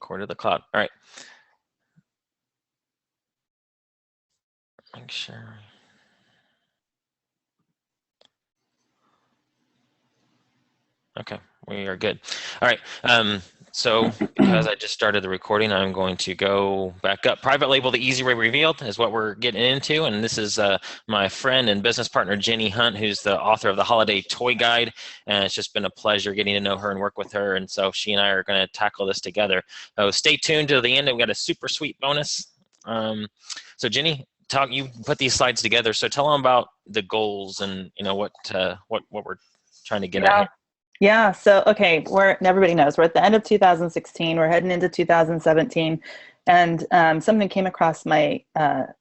Core to the cloud. All right. Make sure. Okay, we are good. All right. So because I just started the recording, I'm going to go back up. Private label, the easy way revealed is what we're getting into. And this is my friend and business partner, Jenny Hunt, who's the author of the Holiday Toy Guide. And it's just been a pleasure getting to know her and work with her. And so she and I are going to tackle this together. So stay tuned to the end. We've got a super sweet bonus. So Jenny, you put these slides together. So tell them about the goals and what we're trying to get at here. Yeah. So, okay. Everybody knows we're at the end of 2016. We're heading into 2017. And something came across my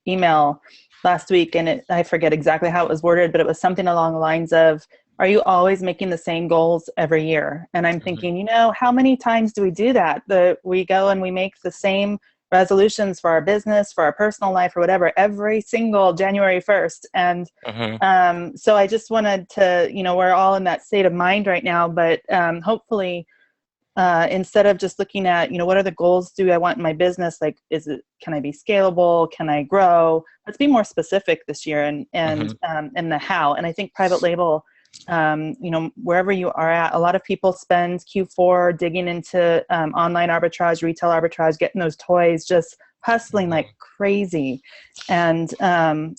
email last week, and I forget exactly how it was worded, but it was something along the lines of, are you always making the same goals every year? And I'm thinking, how many times do we do that? We go and we make the same resolutions for our business, for our personal life, or whatever, every single January 1st. And so I just wanted to, we're all in that state of mind right now, but hopefully instead of just looking at, what are the goals do I want in my business? Like, can I be scalable? Can I grow? Let's be more specific this year and the how. And I think private label, wherever you are at, a lot of people spend Q4 digging into online arbitrage, retail arbitrage, getting those toys, just hustling like crazy. And,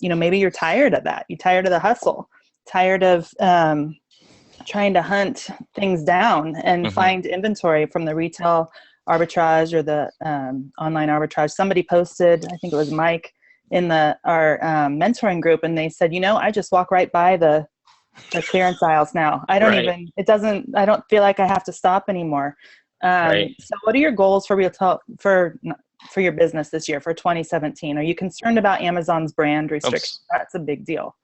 maybe you're tired of that. You're tired of the hustle, tired of trying to hunt things down and find inventory from the retail arbitrage or the online arbitrage. Somebody posted, I think it was Mike, in our mentoring group, and they said, I just walk right by the clearance aisles now. I don't I don't feel like I have to stop anymore. So what are your goals for your business this year, for 2017? Are you concerned about Amazon's brand restrictions? That's a big deal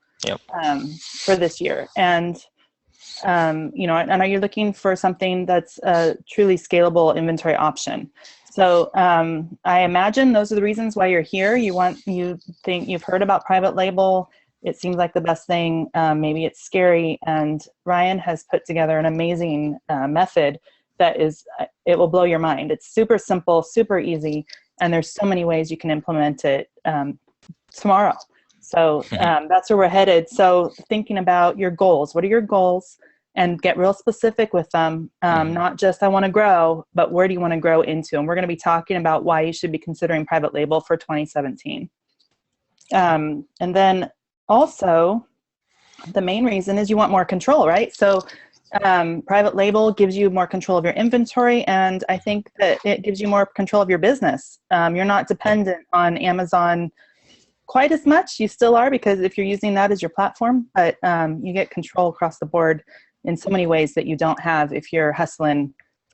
for this year. And, and are you looking for something that's a truly scalable inventory option? So I imagine those are the reasons why you're here. You think you've heard about private label. It seems like the best thing. Maybe it's scary. And Ryan has put together an amazing method that it will blow your mind. It's super simple, super easy. And there's so many ways you can implement it tomorrow. So that's where we're headed. So thinking about your goals, what are your goals? And get real specific with them. Not just I want to grow, but where do you want to grow into? And we're going to be talking about why you should be considering private label for 2017. And then also, the main reason is you want more control, right? So private label gives you more control of your inventory, and I think that it gives you more control of your business. You're not dependent on Amazon quite as much. You still are, because if you're using that as your platform, but you get control across the board in so many ways that you don't have if you're hustling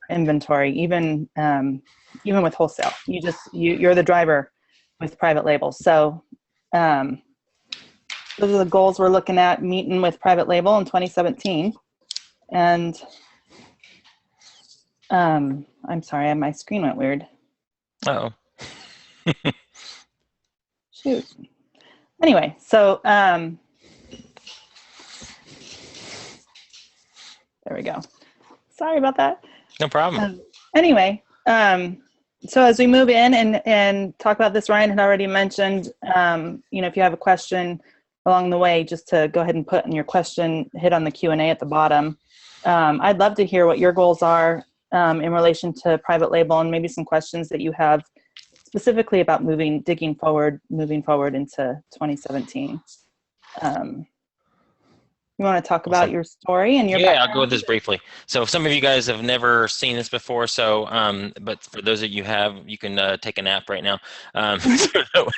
inventory, even with wholesale. You're the driver with private label. So those are the goals we're looking at meeting with private label in 2017. And I'm sorry, my screen went weird. Uh-oh. Shoot. Anyway, so there we go. Sorry about that. No problem. Anyway, so as we move in and talk about this, Ryan had already mentioned, if you have a question along the way, just to go ahead and put in your question, hit on the Q&A at the bottom. I'd love to hear what your goals are in relation to private label, and maybe some questions that you have specifically about moving forward into 2017. You want to talk about your story and your background? I'll go with this briefly. So some of you guys have never seen this before, but for those of you you can take a nap right now.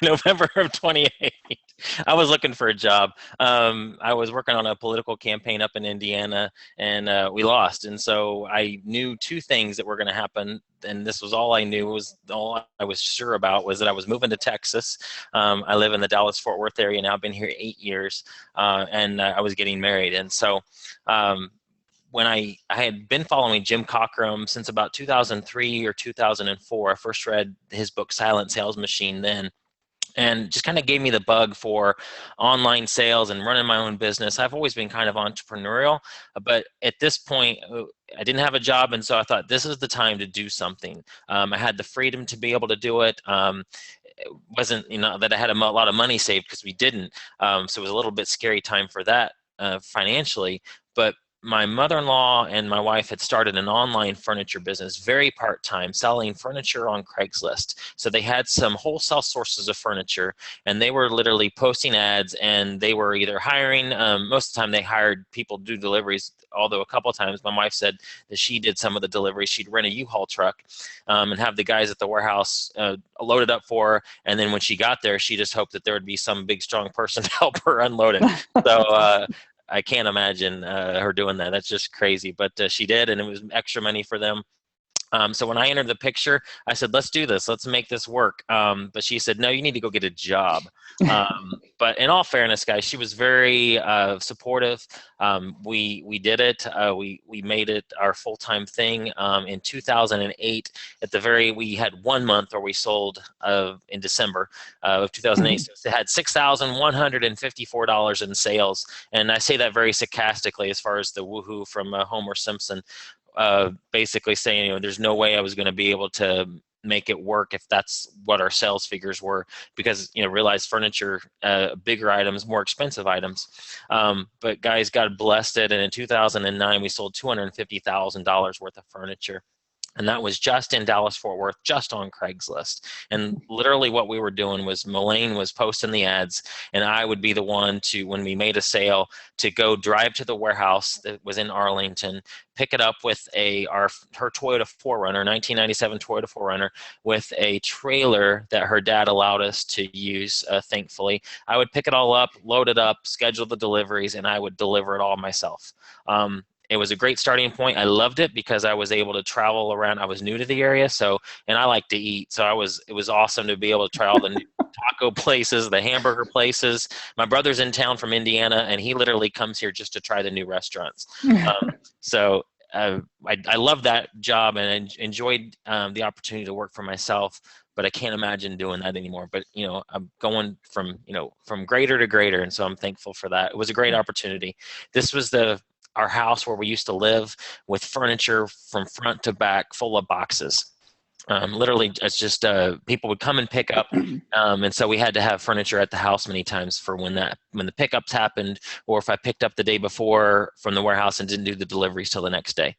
November of 28, I was looking for a job. I was working on a political campaign up in Indiana, and we lost. And so I knew two things that were going to happen, and this was all I knew. All I was sure about was that I was moving to Texas. I live in the Dallas-Fort Worth area now. I've been here 8 years, and I was getting married. And so when I had been following Jim Cockrum since about 2003 or 2004, I first read his book, Silent Sales Machine then. and just kind of gave me the bug for online sales and running my own business. I've always been kind of entrepreneurial, but at this point, I didn't have a job, and so I thought this is the time to do something. I had the freedom to be able to do it. It wasn't, that I had a lot of money saved, because we didn't. So it was a little bit scary time for that financially, but my mother-in-law and my wife had started an online furniture business, very part-time, selling furniture on Craigslist. So they had some wholesale sources of furniture, and they were literally posting ads, and they were either hiring, most of the time they hired people to do deliveries, although a couple of times my wife said that she did some of the deliveries. She'd rent a U-Haul truck and have the guys at the warehouse load it up for her, and then when she got there, she just hoped that there would be some big, strong person to help her unload it. So I can't imagine her doing that. That's just crazy. But she did, and it was extra money for them. So when I entered the picture, I said, let's do this. Let's make this work. But she said, no, you need to go get a job. But in all fairness, guys, she was very supportive. We did it. We made it our full-time thing in 2008. We had 1 month where we sold in December of 2008. So it had $6,154 in sales. And I say that very sarcastically, as far as the woohoo from Homer Simpson. Basically saying, there's no way I was going to be able to make it work if that's what our sales figures were, because, realized furniture, bigger items, more expensive items. But guys, God blessed it. And in 2009, we sold $250,000 worth of furniture. And that was just in Dallas-Fort Worth, just on Craigslist. And literally what we were doing was Melaine was posting the ads, and I would be the one to, when we made a sale, to go drive to the warehouse that was in Arlington, pick it up with her Toyota 4Runner, 1997 Toyota 4Runner, with a trailer that her dad allowed us to use, thankfully. I would pick it all up, load it up, schedule the deliveries, and I would deliver it all myself. It was a great starting point. I loved it because I was able to travel around. I was new to the area, and I like to eat. So it was awesome to be able to try all the new taco places, the hamburger places. My brother's in town from Indiana, and he literally comes here just to try the new restaurants. I love that job, and I enjoyed the opportunity to work for myself, but I can't imagine doing that anymore. But, I'm going from greater to greater, and so I'm thankful for that. It was a great opportunity. This was our house where we used to live, with furniture from front to back full of boxes. Literally, it's just people would come and pick up, and so we had to have furniture at the house many times for when the pickups happened, or if I picked up the day before from the warehouse and didn't do the deliveries till the next day.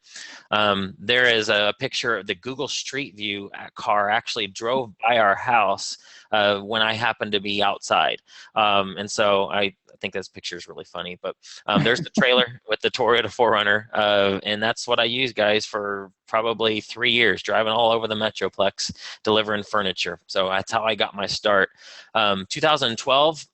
There is a picture of the Google Street View car actually drove by our house when I happened to be outside, and so I think this picture is really funny. But there's the trailer with the Toyota 4Runner, and that's what I use, guys, for probably 3 years, driving all over the Metroplex, delivering furniture. So that's how I got my start. 2012,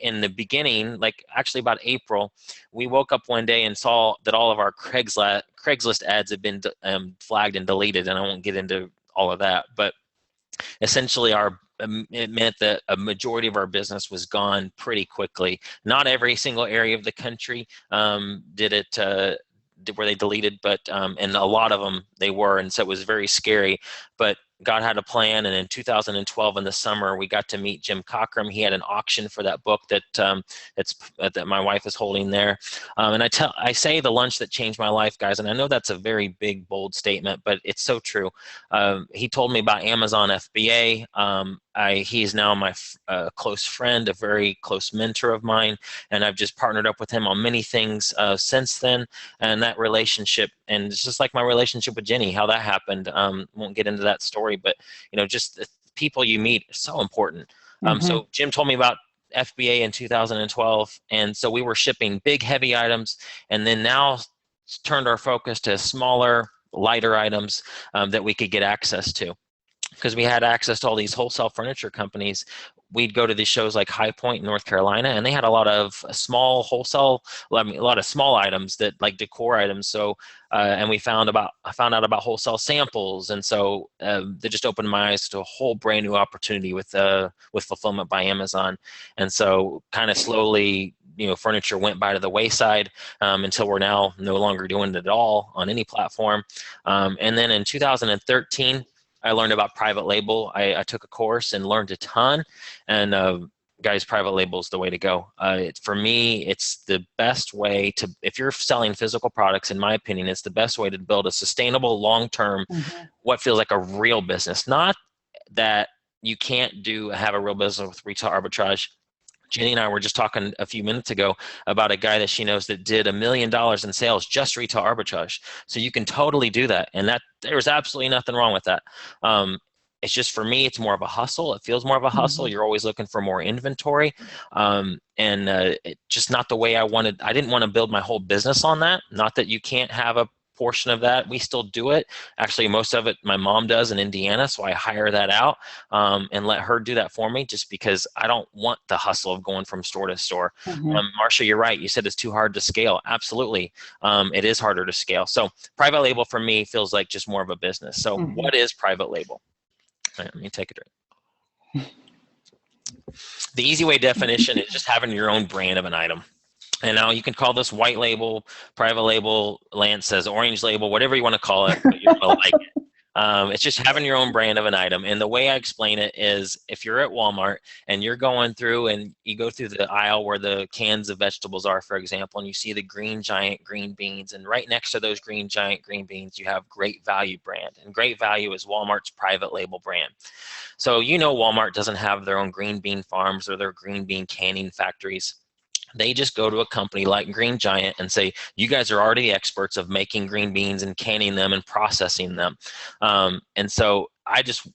in the beginning, like actually about April, we woke up one day and saw that all of our Craigslist ads had been flagged and deleted, and I won't get into all of that, but essentially it meant that a majority of our business was gone pretty quickly. Not every single area of the country did it where they deleted, but and a lot of them they were, and so it was very scary. But God had a plan, and in 2012 in the summer, we got to meet Jim Cockrum. He had an auction for that book that that my wife is holding there. And I say the lunch that changed my life, guys, and I know that's a very big, bold statement, but it's so true. He told me about Amazon FBA. He's now my close friend, a very close mentor of mine, and I've just partnered up with him on many things since then. And that relationship, and it's just like my relationship with Jenny, how that happened. Won't get into that story, but just the people you meet are so important. So Jim told me about FBA in 2012, and so we were shipping big, heavy items, and then now turned our focus to smaller, lighter items that we could get access to. Because we had access to all these wholesale furniture companies, we'd go to these shows like High Point in North Carolina, and they had a lot of small wholesale, a lot of small items that like decor items. So, and I found out about wholesale samples, and so they just opened my eyes to a whole brand new opportunity with Fulfillment by Amazon. And so, kind of slowly, furniture went by to the wayside until we're now no longer doing it at all on any platform. And then in 2013. I learned about private label. I took a course and learned a ton, and guys, private label is the way to go. For me, it's the best way to, if you're selling physical products, in my opinion, it's the best way to build a sustainable, long-term, what feels like a real business. Not that you can't have a real business with retail arbitrage. Jenny and I were just talking a few minutes ago about a guy that she knows that did $1 million in sales, just retail arbitrage. So you can totally do that. And that there's absolutely nothing wrong with that. It's just, for me, it's more of a hustle. It feels more of a hustle. You're always looking for more inventory. Just not the way I wanted. I didn't want to build my whole business on that. Not that you can't have a portion of that. We still do it. Actually, most of it my mom does in Indiana, so I hire that out and let her do that for me, just because I don't want the hustle of going from store to store. Marsha, you're right. You said it's too hard to scale. Absolutely. It is harder to scale. So private label for me feels like just more of a business. So what is private label? All right, let me take a drink. The easy way definition is just having your own brand of an item. And now you can call this white label, private label, Lance says orange label, whatever you want to call it, but you're going to like it. It's just having your own brand of an item. And the way I explain it is, if you're at Walmart and you're going through and you go through the aisle where the cans of vegetables are, for example, and you see the Green Giant green beans, and right next to those Green Giant green beans, you have Great Value brand. And Great Value is Walmart's private label brand. So Walmart doesn't have their own green bean farms or their green bean canning factories. They just go to a company like Green Giant and say, you guys are already experts of making green beans and canning them and processing them. And so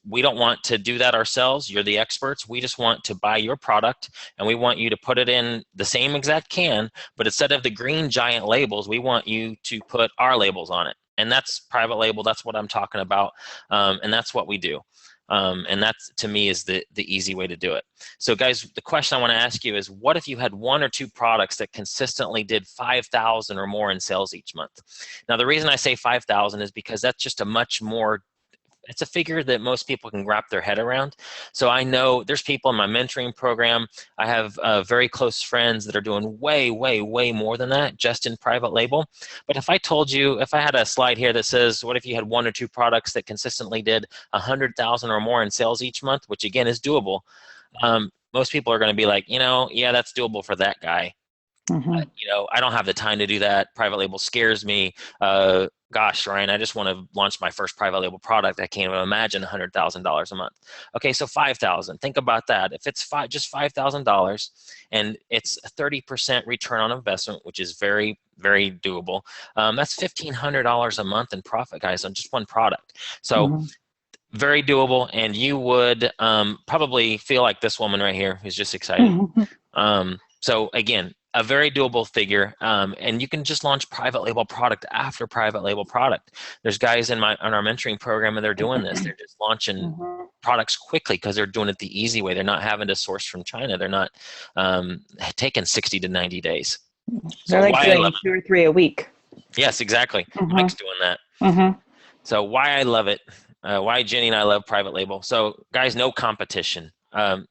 we don't want to do that ourselves. You're the experts. We just want to buy your product, and we want you to put it in the same exact can, but instead of the Green Giant labels, we want you to put our labels on it. And that's private label. That's what I'm talking about. And that's what we do. And that, to me, is the easy way to do it. So guys, the question I want to ask you is, what if you had 1 or 2 products that consistently did 5,000 or more in sales each month? Now, the reason I say 5,000 is because that's just it's a figure that most people can wrap their head around. So I know there's people in my mentoring program. I have very close friends that are doing way, way, way more than that just in private label. But if I had a slide here that says, what if you had 1 or 2 products that consistently did 100,000 or more in sales each month, which again is doable, most people are going to be like, yeah, that's doable for that guy. But, I don't have the time to do that. Private label scares me. Gosh, Ryan, I just want to launch my first private label product. I can't even imagine $100,000 a month. Okay, so 5,000. Think about that. If it's just $5,000 and it's a 30% return on investment, which is very, very doable, that's $1,500 a month in profit, guys, on just one product. So very doable, and you would probably feel like this woman right here who's just excited. So again, a very doable figure, and you can just launch private label product after private label product. There's guys on our mentoring program, and they're doing this. They're just launching products quickly because they're doing it the easy way. They're not having to source from China. They're not taking 60 to 90 days. They're like doing 2 or 3 a week. Yes, exactly. Mike's doing that. So why I love it, why Jenny and I love private label. So guys, no competition.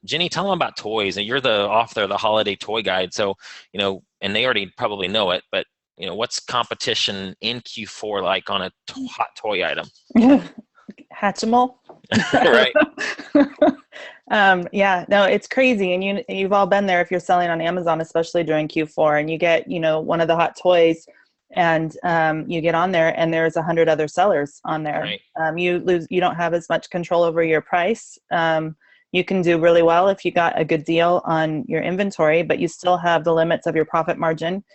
Jenny, tell them about toys. And you're the author of the holiday toy guide. So, and they already probably know it, but what's competition in Q4 like on a hot toy item? Hatchimal. Right. Yeah, no, it's crazy. And you've all been there if you're selling on Amazon, especially during Q4, and you get, one of the hot toys, and you get on there and there's 100 other sellers on there. Right. You don't have as much control over your price. You can do really well if you got a good deal on your inventory, but you still have the limits of your profit margin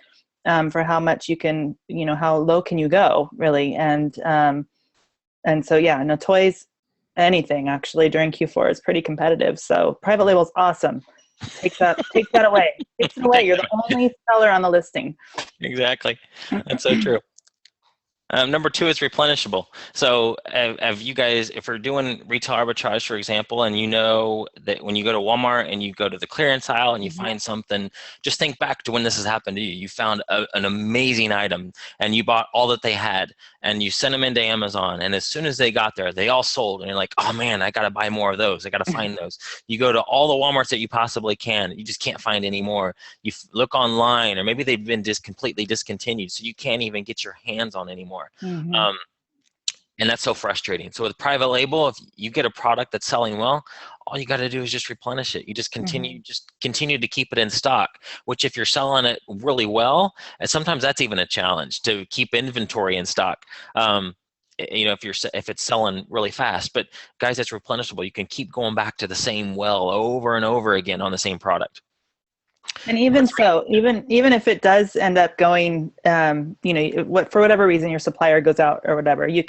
for how much you can, how low can you go, really. And so, yeah, no, toys, anything actually during Q4 is pretty competitive. So private label is awesome. Take that away. Take it away. You're the only seller on the listing. Exactly. That's so true. Number 2 is replenishable. So have you guys, if we're doing retail arbitrage, for example, and that when you go to Walmart and you go to the clearance aisle and you find something, just think back to when this has happened to you. You found an amazing item and you bought all that they had and you sent them into Amazon. And as soon as they got there, they all sold. And you're like, oh man, I got to buy more of those. I got to find those. You go to all the Walmarts that you possibly can. You just can't find any more. You look online, or maybe they've been completely discontinued. So you can't even get your hands on anymore. And that's so frustrating. So with private label, if you get a product that's selling well, all you got to do is just replenish it. You just continue to keep it in stock, which if you're selling it really well, and sometimes that's even a challenge to keep inventory in stock. If it's selling really fast, but guys, it's replenishable. You can keep going back to the same well over and over again on the same product. And even so, even if it does end up going, for whatever reason your supplier goes out or whatever, you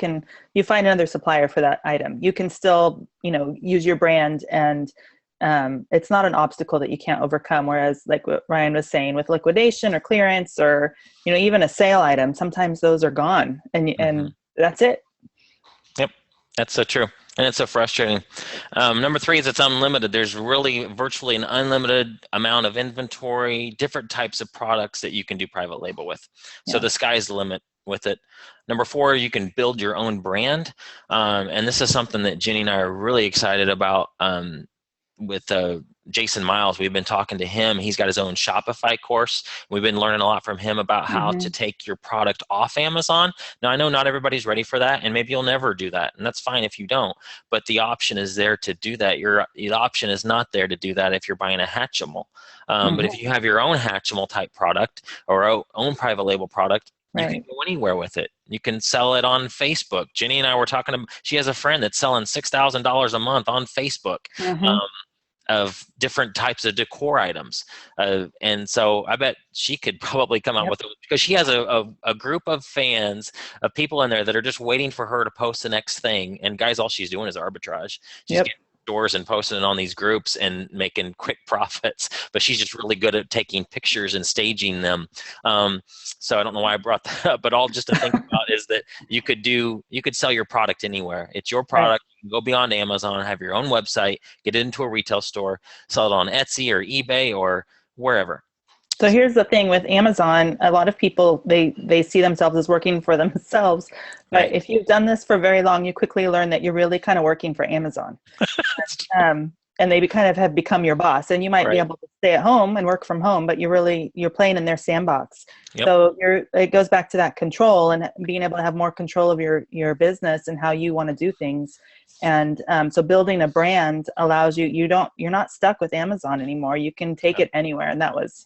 find another supplier for that item. You can still, use your brand, and it's not an obstacle that you can't overcome. Whereas, like what Ryan was saying, with liquidation or clearance, or even a sale item, sometimes those are gone, and that's it. Yep, that's so true. And it's so frustrating. Number 3 is it's unlimited. There's really virtually an unlimited amount of inventory, different types of products that you can do private label with. So the sky's the limit with it. Number 4, you can build your own brand. And this is something that Jenny and I are really excited about with Jason Miles. We've been talking to him. He's got his own Shopify course. We've been learning a lot from him about how to take your product off Amazon. Now, I know not everybody's ready for that, and maybe you'll never do that, and that's fine if you don't, but the option is there to do that. The option is not there to do that if you're buying a Hatchimal. But if you have your own Hatchimal type product or own private label product, you can go anywhere with it. You can sell it on Facebook. Jenny and I were talking to, she has a friend that's selling $6,000 a month on Facebook. Of different types of decor items. And so I bet she could probably come out with it, because she has a group of fans, of people in there that are just waiting for her to post the next thing. And guys, all she's doing is arbitrage. She's getting doors and posting it on these groups and making quick profits, but she's just really good at taking pictures and staging them. So I don't know why I brought that up, but all just to think about is that you could sell your product anywhere. It's your product. You can go beyond Amazon, have your own website, get it into a retail store, sell it on Etsy or eBay or wherever. So here's the thing with Amazon, a lot of people, they see themselves as working for themselves. But if you've done this for very long, you quickly learn that you're really kind of working for Amazon. And they kind of have become your boss. And you might be able to stay at home and work from home, but you're playing in their sandbox. So it goes back to that control and being able to have more control of your business and how you want to do things. And so building a brand allows you're not stuck with Amazon anymore. You can take it anywhere. And that was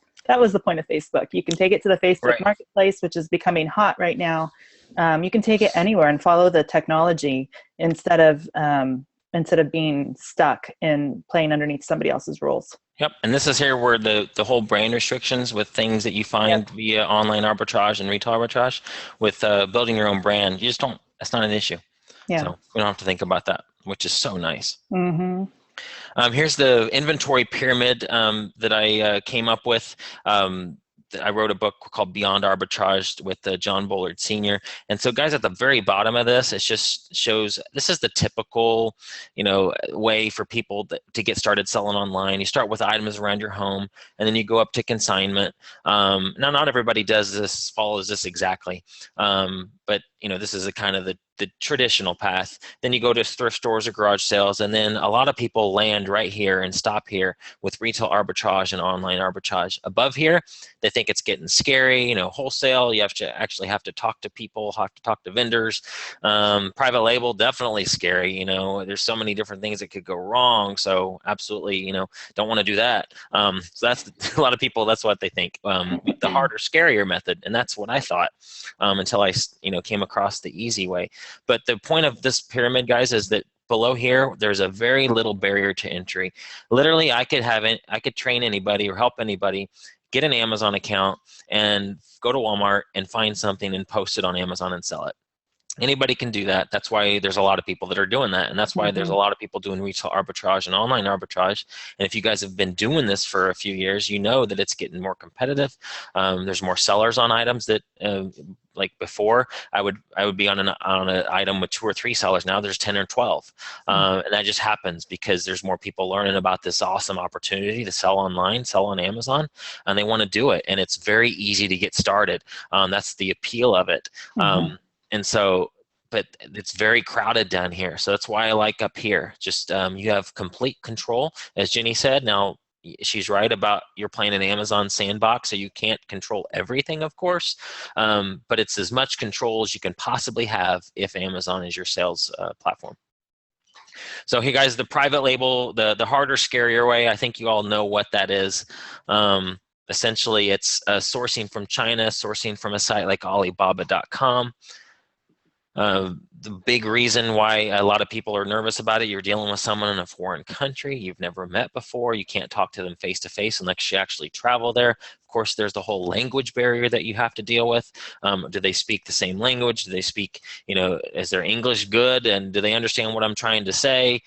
the point of Facebook. You can take it to the Facebook Marketplace, which is becoming hot right now. You can take it anywhere and follow the technology instead of being stuck in playing underneath somebody else's rules. Yep, and this is here where the whole brand restrictions with things that you find via online arbitrage and retail arbitrage, with building your own brand, you just don't. That's not an issue. Yeah. So we don't have to think about that, which is so nice. Here's the inventory pyramid that I came up with. I wrote a book called Beyond Arbitrage with John Bullard Sr. And so guys, at the very bottom of this, it just shows, this is the typical, way for people to get started selling online. You start with items around your home, and then you go up to consignment. Now, not everybody follows this exactly. But this is a kind of the traditional path. Then you go to thrift stores or garage sales, and then a lot of people land right here and stop here with retail arbitrage and online arbitrage. Above here, they think it's getting scary. Wholesale, you have to talk to people, have to talk to vendors. Private label, definitely scary. There's so many different things that could go wrong. So absolutely, don't want to do that. So that's a lot of people. That's what they think. The harder, scarier method, and that's what I thought until I came across the easy way. But the point of this pyramid, guys, is that below here, there's a very little barrier to entry. Literally, I could train anybody or help anybody get an Amazon account and go to Walmart and find something and post it on Amazon and sell it. Anybody can do that. That's why there's a lot of people that are doing that. And that's why there's a lot of people doing retail arbitrage and online arbitrage. And if you guys have been doing this for a few years, you know that it's getting more competitive. There's more sellers on items that, like before, I would be on an item with 2 or 3 sellers. Now there's 10 or 12. And that just happens because there's more people learning about this awesome opportunity to sell online, sell on Amazon, and they want to do it. And it's very easy to get started. That's the appeal of it. And so, but it's very crowded down here. So that's why I like up here. Just you have complete control, as Jenny said. Now, she's right about you're playing an Amazon sandbox, so you can't control everything, of course, but it's as much control as you can possibly have if Amazon is your sales platform. So here, guys, the private label, the harder, scarier way, I think you all know what that is. Essentially, it's sourcing from China, sourcing from a site like Alibaba.com. The big reason why a lot of people are nervous about it, you're dealing with someone in a foreign country you've never met before. You can't talk to them face to face unless you actually travel there. Of course, there's the whole language barrier that you have to deal with. Do they speak the same language? Do they speak, is their English good? And do they understand what I'm trying to say?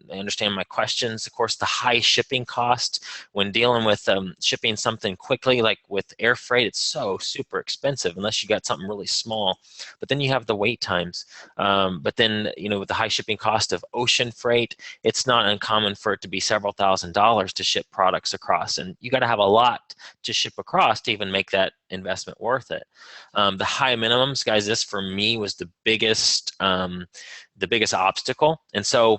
They understand my questions. Of course, the high shipping cost when dealing with shipping something quickly, like with air freight, it's so super expensive unless you got something really small. But then you have the wait times. But then, with the high shipping cost of ocean freight, it's not uncommon for it to be several $1,000s to ship products across. And you got to have a lot to ship across to even make that investment worth it. The high minimums, guys, this for me was the biggest obstacle. And so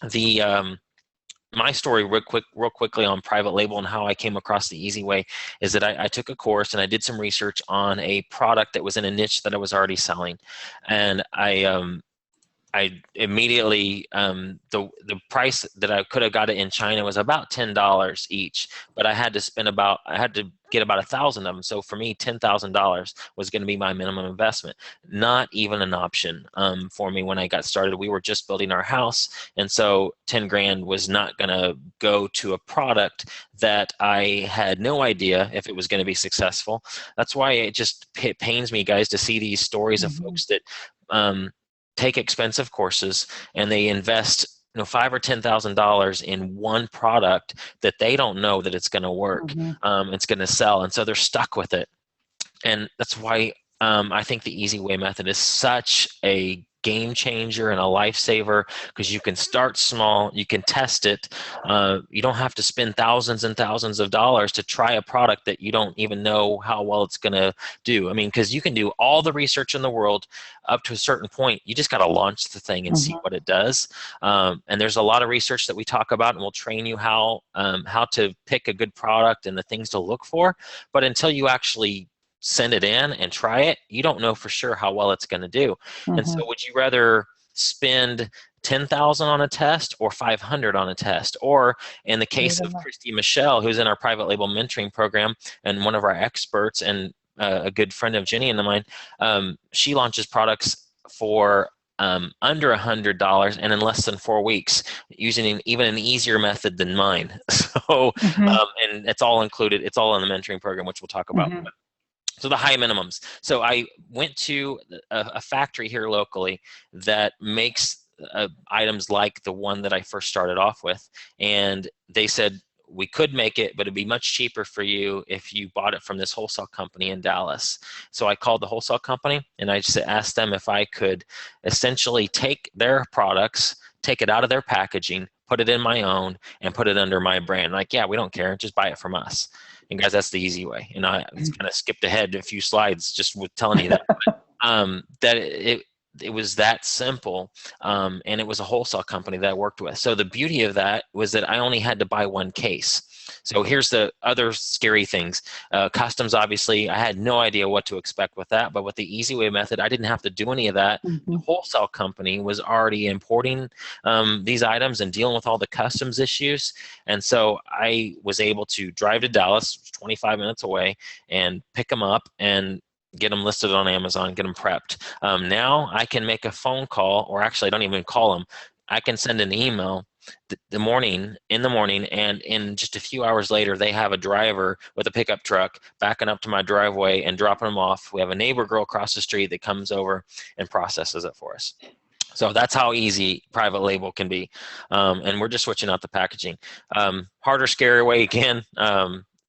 my story real quickly on private label and how I came across the easy way is that I took a course and I did some research on a product that was in a niche that I was already selling, and I immediately the price that I could have got it in China was about $10 each, but I had to get about 1,000 of them. So for me, $10,000 was going to be my minimum investment. Not even an option for me when I got started. We were just building our house, and so 10 grand was not going to go to a product that I had no idea if it was going to be successful. That's why it pains me, guys, to see these stories of folks that take expensive courses and they invest $5,000 or $10,000 in one product that they don't know that it's going to work, it's going to sell, and so they're stuck with it. And that's why I think the easy way method is such a game changer and a lifesaver, because you can start small, you can test it. You don't have to spend thousands and thousands of dollars to try a product that you don't even know how well it's going to do. I mean, because you can do all the research in the world up to a certain point. You just got to launch the thing and see what it does. And there's a lot of research that we talk about, and we'll train you how to pick a good product and the things to look for. But until you actually send it in and try it, you don't know for sure how well it's going to do. And so would you rather spend 10,000 on a test or 500 on a test? Or in the case of Christy Michelle, who's in our private label mentoring program and one of our experts and a good friend of Jenny and mine, she launches products for under $100 and in less than 4 weeks, using even an easier method than mine. So and it's all included, it's all in the mentoring program, which we'll talk about. So the high minimums. So I went to a factory here locally that makes items like the one that I first started off with. And they said, we could make it, but it'd be much cheaper for you if you bought it from this wholesale company in Dallas. So I called the wholesale company and I just asked them if I could essentially take their products, take it out of their packaging, put it in my own, and put it under my brand. Like, yeah, we don't care, just buy it from us. And guys, that's the easy way. And I kind of skipped ahead a few slides just with telling you that. But, that it was that simple, and it was a wholesale company that I worked with. So the beauty of that was that I only had to buy one case. So here's the other scary things. Customs, obviously, I had no idea what to expect with that, but with the easy way method, I didn't have to do any of that. The wholesale company was already importing these items and dealing with all the customs issues. And so I was able to drive to Dallas, 25 minutes away, and pick them up and get them listed on Amazon, get them prepped. Now I can make a phone call, or actually I don't even call them. I can send an email in the morning, and in just a few hours later, they have a driver with a pickup truck backing up to my driveway and dropping them off. We have a neighbor girl across the street that comes over and processes it for us. So that's how easy private label can be. And we're just switching out the packaging. Harder, scarier way again,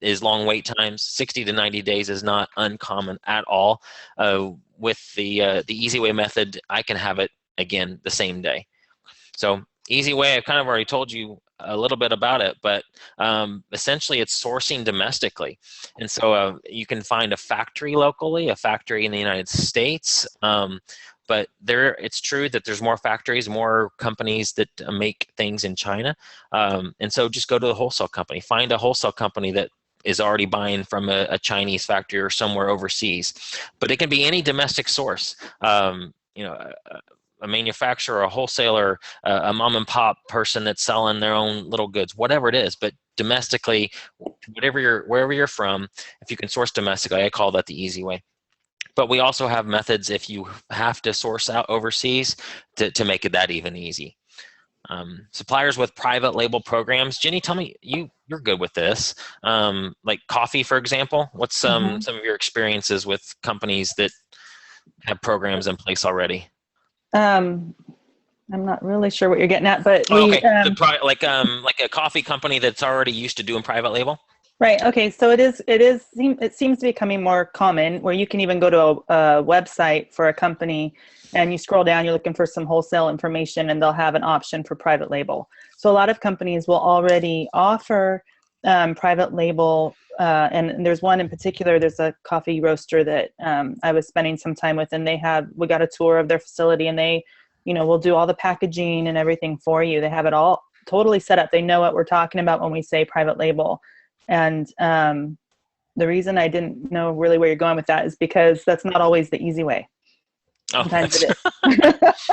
is long wait times. 60 to 90 days is not uncommon at all. With the easy way method, I can have it again the same day. So easy way, I've kind of already told you a little bit about it, but essentially it's sourcing domestically. And so you can find a factory locally, a factory in the United States, but it's true that there's more factories, more companies that make things in China. And so just go to the wholesale company, find a wholesale company that is already buying from a Chinese factory or somewhere overseas. But it can be any domestic source. You know, a manufacturer, a wholesaler, a mom and pop person that's selling their own little goods, whatever it is. But domestically, wherever you're from, if you can source domestically, I call that the easy way. But we also have methods if you have to source out overseas to make it that even easy. Suppliers with private label programs. Jenny, tell me, you're good with this. Like coffee, for example. What's some of your experiences with companies that have programs in place already? I'm not really sure what you're getting at, but Okay, like a coffee company that's already used to doing private label. right. Okay. So it seems to be becoming more common where you can even go to a website for a company and you scroll down, you're looking for some wholesale information and they'll have an option for private label. So a lot of companies will already offer private label. And there's one in particular, there's a coffee roaster that I was spending some time with, and we got a tour of their facility, and they, will do all the packaging and everything for you. They have it all totally set up. They know what we're talking about when we say private label. And the reason I didn't know really where you're going with that is because that's not always the easy way. Oh, Sometimes that's, it is.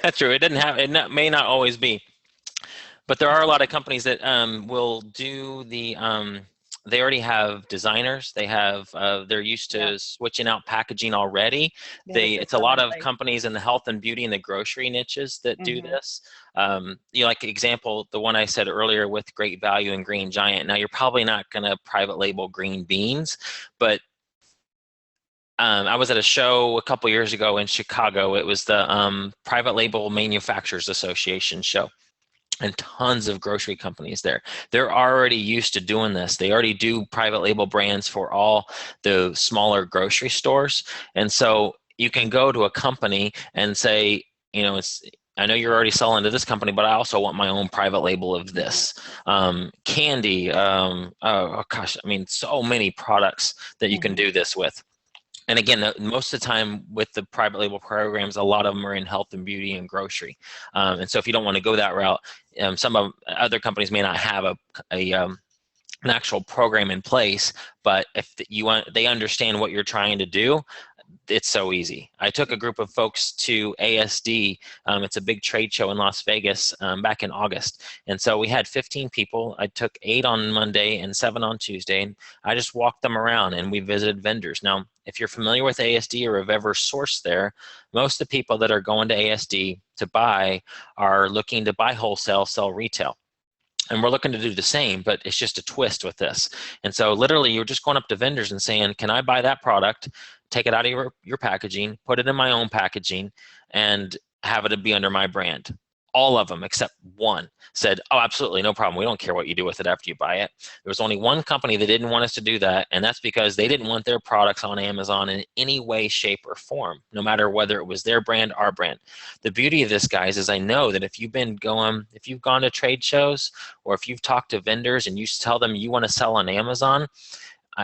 that's true. May not always be, but there are a lot of companies that will do they already have designers. They're used to switching out packaging already. It's a lot of companies in the health and beauty and the grocery niches that do this. Like example, the one I said earlier with Great Value and Green Giant. Now you're probably not going to private label green beans, but I was at a show a couple years ago in Chicago. It was the Private Label Manufacturers Association show. And tons of grocery companies there. They're already used to doing this. They already do private label brands for all the smaller grocery stores. And so you can go to a company and say, I know you're already selling to this company, but I also want my own private label of this. Candy, oh gosh, I mean, so many products that you can do this with. And again, most of the time with the private label programs, a lot of them are in health and beauty and grocery. And so if you don't want to go that route, some of other companies may not have an actual program in place, but if they understand what you're trying to do, it's so easy. I took a group of folks to ASD. It's a big trade show in Las Vegas back in August. And so we had 15 people. I took 8 on Monday and 7 on Tuesday. And I just walked them around and we visited vendors. Now, if you're familiar with ASD or have ever sourced there, most of the people that are going to ASD to buy are looking to buy wholesale, sell retail. And we're looking to do the same, but it's just a twist with this. And so literally you're just going up to vendors and saying, can I buy that product, take it out of your packaging, put it in my own packaging, and have it be under my brand? All of them except one said, oh, absolutely, no problem. We don't care what you do with it after you buy it. There was only one company that didn't want us to do that, and that's because they didn't want their products on Amazon in any way, shape, or form, no matter whether it was their brand, our brand. The beauty of this, guys, is I know that if you've gone to trade shows or if you've talked to vendors and you tell them you want to sell on Amazon,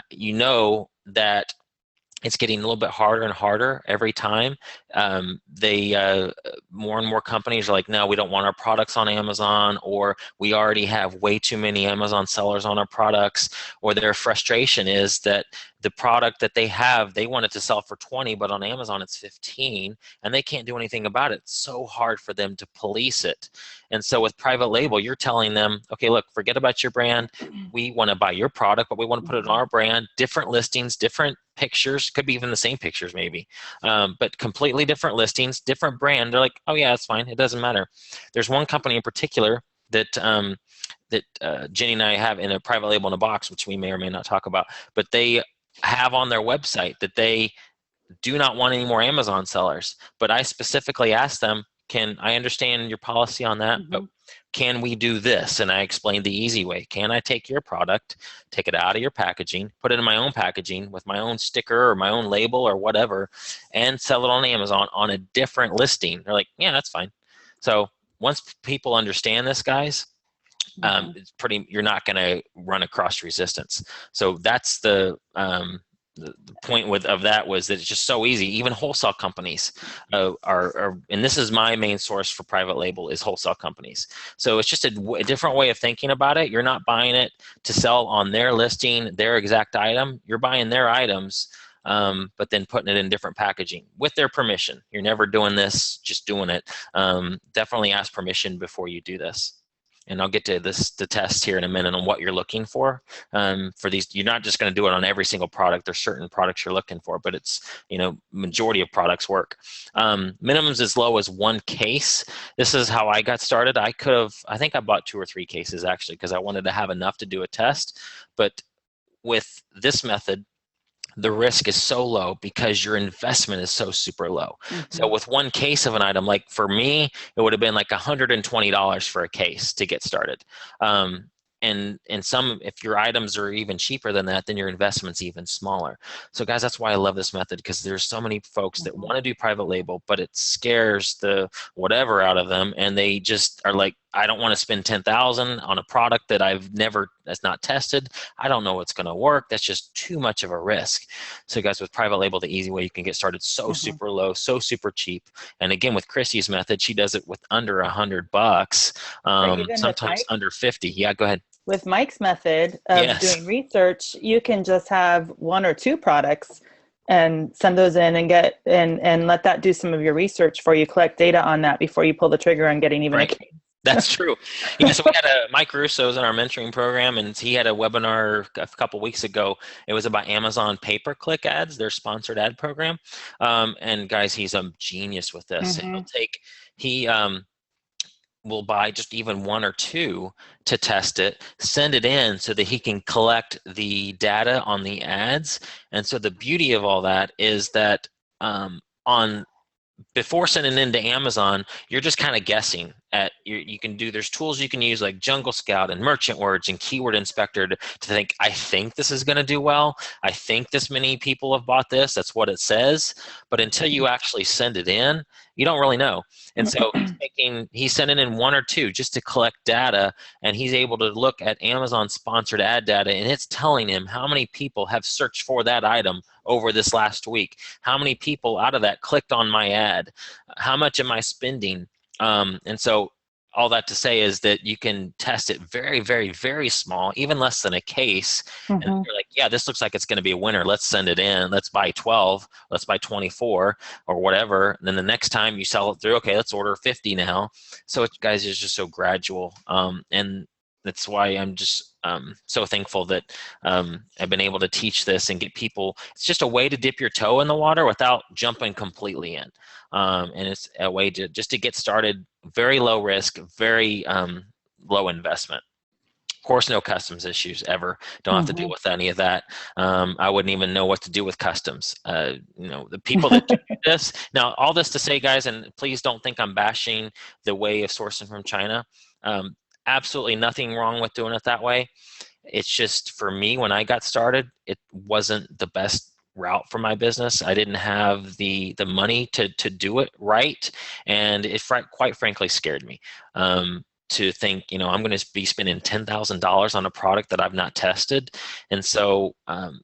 you know that it's getting a little bit harder and harder every time. More and more companies are like, no, we don't want our products on Amazon, or we already have way too many Amazon sellers on our products, or their frustration is that the product that they have, they want it to sell for 20, but on Amazon it's 15, and they can't do anything about it. It's so hard for them to police it. And so with private label, you're telling them, okay, look, forget about your brand. We want to buy your product, but we want to put it on our brand, different listings, different pictures, could be even the same pictures maybe, but completely different listings, different brand. They're like, oh yeah, that's fine. It doesn't matter. There's one company in particular that Jenny and I have in a private label in a box, which we may or may not talk about, but they have on their website that they do not want any more Amazon sellers. But I specifically asked them, I understand your policy on that, but can we do this? And I explained the easy way. Can I take your product, take it out of your packaging, put it in my own packaging with my own sticker or my own label or whatever, and sell it on Amazon on a different listing? They're like, yeah, that's fine. So once people understand this, guys, you're not going to run across resistance. So that's the the point of that was that it's just so easy. Even wholesale companies are, and this is my main source for private label is wholesale companies. So it's just a different way of thinking about it. You're not buying it to sell on their listing, their exact item. You're buying their items, but then putting it in different packaging with their permission. You're never doing this, just doing it. Definitely ask permission before you do this. And I'll get to the test here in a minute on what you're looking for these. You're not just going to do it on every single product. There's certain products you're looking for, but it's, majority of products work. Minimums as low as 1 case. This is how I got started. I think I bought 2 or 3 cases actually, because I wanted to have enough to do a test. But with this method, the risk is so low because your investment is so super low. Mm-hmm. So with 1 case of an item, like for me, it would have been like $120 for a case to get started. And some, if your items are even cheaper than that, then your investment's even smaller. So guys, that's why I love this method, because there's so many folks that want to do private label, but it scares the whatever out of them. And they just are like, I don't want to spend $10,000 on a product that's not tested. I don't know what's going to work. That's just too much of a risk. So guys, with private label, the easy way you can get started so super low, so super cheap. And again, with Chrissy's method, she does it with under $100, sometimes under 50. Yeah, go ahead. With Mike's method of doing research, you can just have 1 or 2 products and send those in and get and let that do some of your research for you. Collect data on that before you pull the trigger on getting even a case. That's true. Yeah, so we had Mike Russo's in our mentoring program, and he had a webinar a couple weeks ago. It was about Amazon pay-per-click ads, their sponsored ad program. And guys, he's a genius with this. He will buy just even 1 or 2 to test it, send it in so that he can collect the data on the ads. And so the beauty of all that is that before sending into Amazon, you're just kind of guessing at there's tools you can use like Jungle Scout and Merchant Words and Keyword Inspector to think, I think this is going to do well. I think this many people have bought this. That's what it says. But until you actually send it in, you don't really know. And so he's sending in 1 or 2 just to collect data, and he's able to look at Amazon sponsored ad data, and it's telling him how many people have searched for that item over this last week. How many people out of that clicked on my ad? How much am I spending? And so all that to say is that you can test it very, very, very small, even less than a case. And you're like, yeah, this looks like it's going to be a winner. Let's send it in. Let's buy 12. Let's buy 24 or whatever. And then the next time you sell it through, okay, let's order 50 now. So it, guys, is just so gradual. And that's why I'm just so thankful that I've been able to teach this and get people. It's just a way to dip your toe in the water without jumping completely in. And it's a way to get started, very low risk, very low investment. Of course, no customs issues ever. Don't have to deal with any of that. I wouldn't even know what to do with customs. The people that do this. Now, all this to say, guys, and please don't think I'm bashing the way of sourcing from China. Absolutely nothing wrong with doing it that way. It's just, for me, when I got started, it wasn't the best route for my business. I didn't have the money to do it right, and it quite frankly scared me to think, I'm going to be spending $10,000 on a product that I've not tested. And so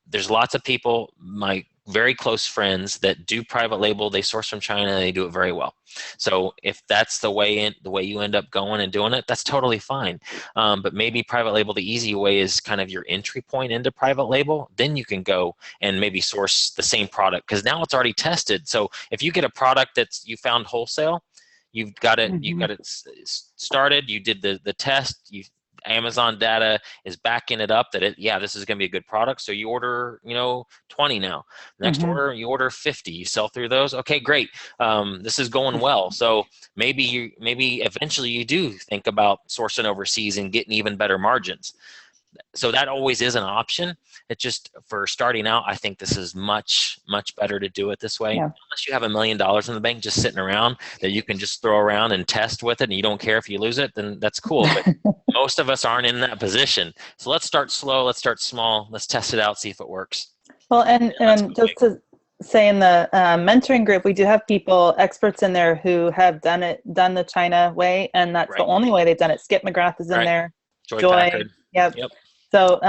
there's lots of people, my very close friends, that do private label. They source from China. They do it very well. So if that's the way you end up going and doing it, that's totally fine. But maybe private label, the easy way, is kind of your entry point into private label. Then you can go and maybe source the same product, because now it's already tested. So if you get a product that's you found wholesale, you've got it, you got it started, you did the test, Amazon data is backing it up that this is going to be a good product. So you order, 20 now. Next order, you order 50. You sell through those. Okay, great. This is going well. So maybe eventually you do think about sourcing overseas and getting even better margins. So that always is an option. It's just, for starting out, I think this is much, much better to do it this way. Yeah. Unless you have $1 million in the bank just sitting around that you can just throw around and test with it, and you don't care if you lose it, then that's cool. But most of us aren't in that position. So let's start slow. Let's start small. Let's test it out, see if it works. Well, and just to say, in the mentoring group, we do have people, experts in there, who have done the China way, and that's the only way they've done it. Skip McGrath is in there. Joy. Yep. So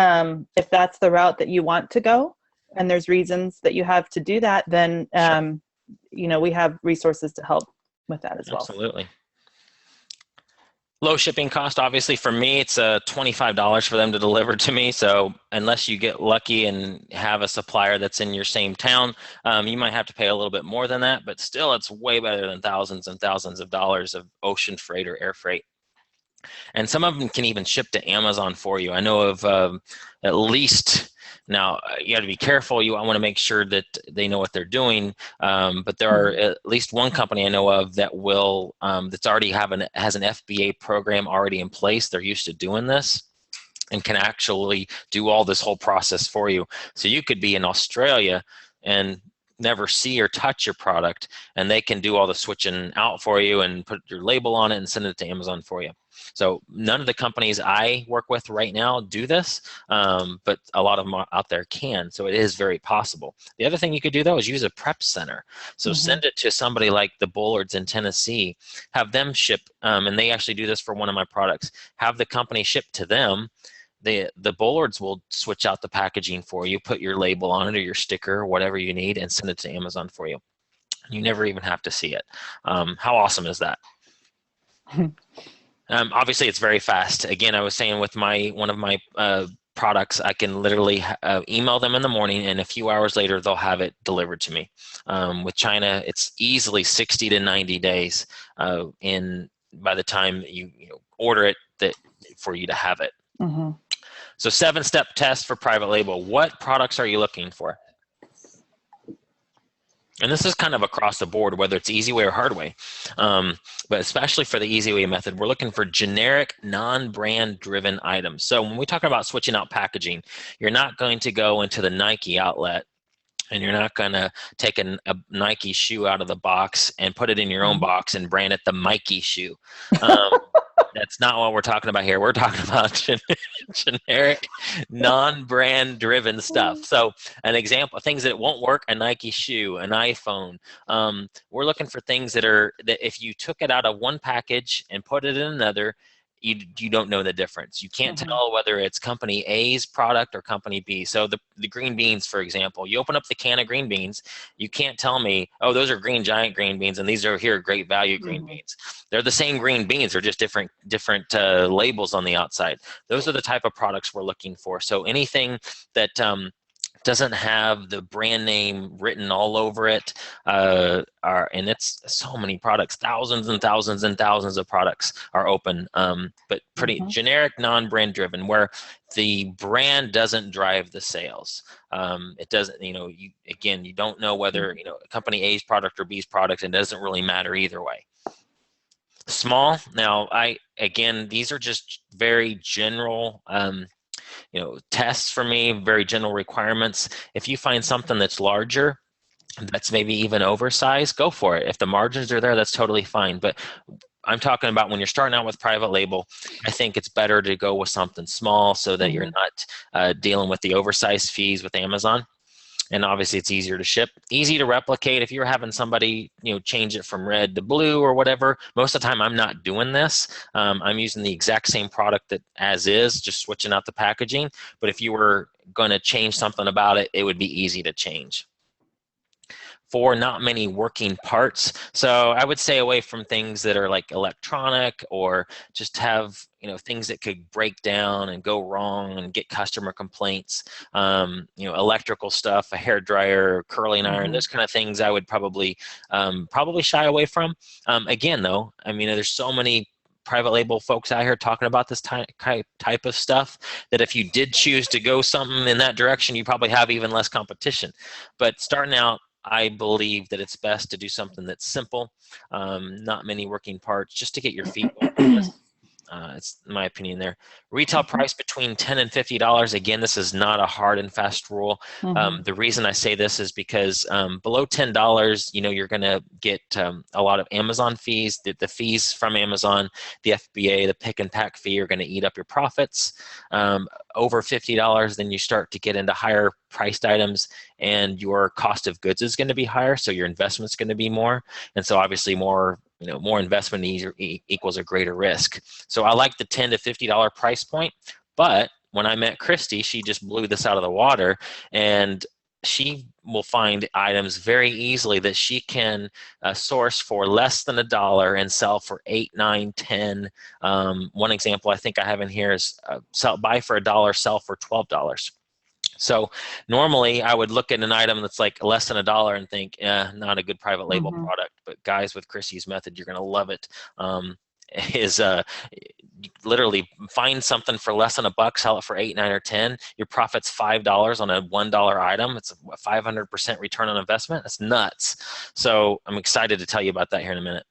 if that's the route that you want to go, and there's reasons that you have to do that, then Sure. we have resources to help with that as well. Absolutely. Low shipping cost, obviously for me, it's $25 for them to deliver to me. So unless you get lucky and have a supplier that's in your same town, you might have to pay a little bit more than that, but still it's way better than thousands and thousands of dollars of ocean freight or air freight. And some of them can even ship to Amazon for you. I know of at least, now you have to be careful. I want to make sure that they know what they're doing. But there are at least one company I know of that will that's already has an FBA program already in place. They're used to doing this and can actually do all this whole process for you. So you could be in Australia and never see or touch your product, and they can do all the switching out for you and put your label on it and send it to Amazon for you. So none of the companies I work with right now do this, but a lot of them out there can. So it is very possible. The other thing you could do though is use a prep center. So send it to somebody like the Bullards in Tennessee, have them ship, and they actually do this for one of my products, have the company ship to them. The Bullards will switch out the packaging for you, put your label on it or your sticker or whatever you need, and send it to Amazon for you. You never even have to see it. How awesome is that? Obviously, it's very fast. Again, I was saying with one of my products, I can literally email them in the morning, and a few hours later, they'll have it delivered to me. With China, it's easily 60 to 90 days by the time you order it for you to have it. Mm-hmm. So 7-step test for private label. What products are you looking for? And this is kind of across the board, whether it's easy way or hard way. But especially for the easy way method, we're looking for generic, non-brand driven items. So when we talk about switching out packaging, you're not going to go into the Nike outlet and you're not going to take a Nike shoe out of the box and put it in your own box and brand it the Mikey shoe. That's not what we're talking about here. We're talking about generic, non-brand driven stuff. So an example of things that won't work, a Nike shoe, an iPhone. We're looking for things that if you took it out of one package and put it in another, you don't know the difference. You can't tell whether it's company A's product or company B. So the green beans, for example, you open up the can of green beans, you can't tell me, oh, those are Green Giant green beans and these are here Great Value green beans. They're the same green beans, they're just different labels on the outside. Those are the type of products we're looking for. So anything that doesn't have the brand name written all over it, and it's so many products, thousands and thousands and thousands of products are open, but pretty generic, non-brand driven, where the brand doesn't drive the sales. It doesn't, you don't know whether company A's product or B's product, and it doesn't really matter either way. Small. Now, these are just very general tests for me, very general requirements. If you find something that's larger, that's maybe even oversized, go for it. If the margins are there, that's totally fine. But I'm talking about when you're starting out with private label, I think it's better to go with something small so that you're not dealing with the oversized fees with Amazon. And obviously it's easier to ship, easy to replicate. If you're having somebody, change it from red to blue or whatever, most of the time I'm not doing this. I'm using the exact same product as is, just switching out the packaging. But if you were going to change something about it, it would be easy to change. 4, not many working parts. So I would stay away from things that are like electronic or just have, things that could break down and go wrong and get customer complaints. Electrical stuff, a hair dryer, curling iron, those kind of things I would probably shy away from. Again, though, there's so many private label folks out here talking about this type of stuff that if you did choose to go something in that direction, you probably have even less competition. But starting out, I believe that it's best to do something that's simple, not many working parts, just to get your feet going. It's my opinion there. Retail price between $10 and $50. Again, this is not a hard and fast rule. The reason I say this is because below $10, you're going to get a lot of Amazon fees. The fees from Amazon, the FBA, the pick and pack fee are going to eat up your profits. Over $50, then you start to get into higher priced items, and your cost of goods is going to be higher, so your investment's going to be more. And so obviously more investment equals a greater risk. So I like the $10 to $50 price point, but when I met Christy, she just blew this out of the water, and she will find items very easily that she can source for less than $1 and sell for 8, 9, 10. One example I think I have in here is buy for $1, sell for $12. So normally I would look at an item that's like less than $1 and think, not a good private label product. But guys, with Chrissy's method, you're going to love it. Is literally find something for less than $1, sell it for 8, 9, or 10. Your profit's $5 on a $1 item. It's a 500% return on investment. That's nuts. So I'm excited to tell you about that here in a minute.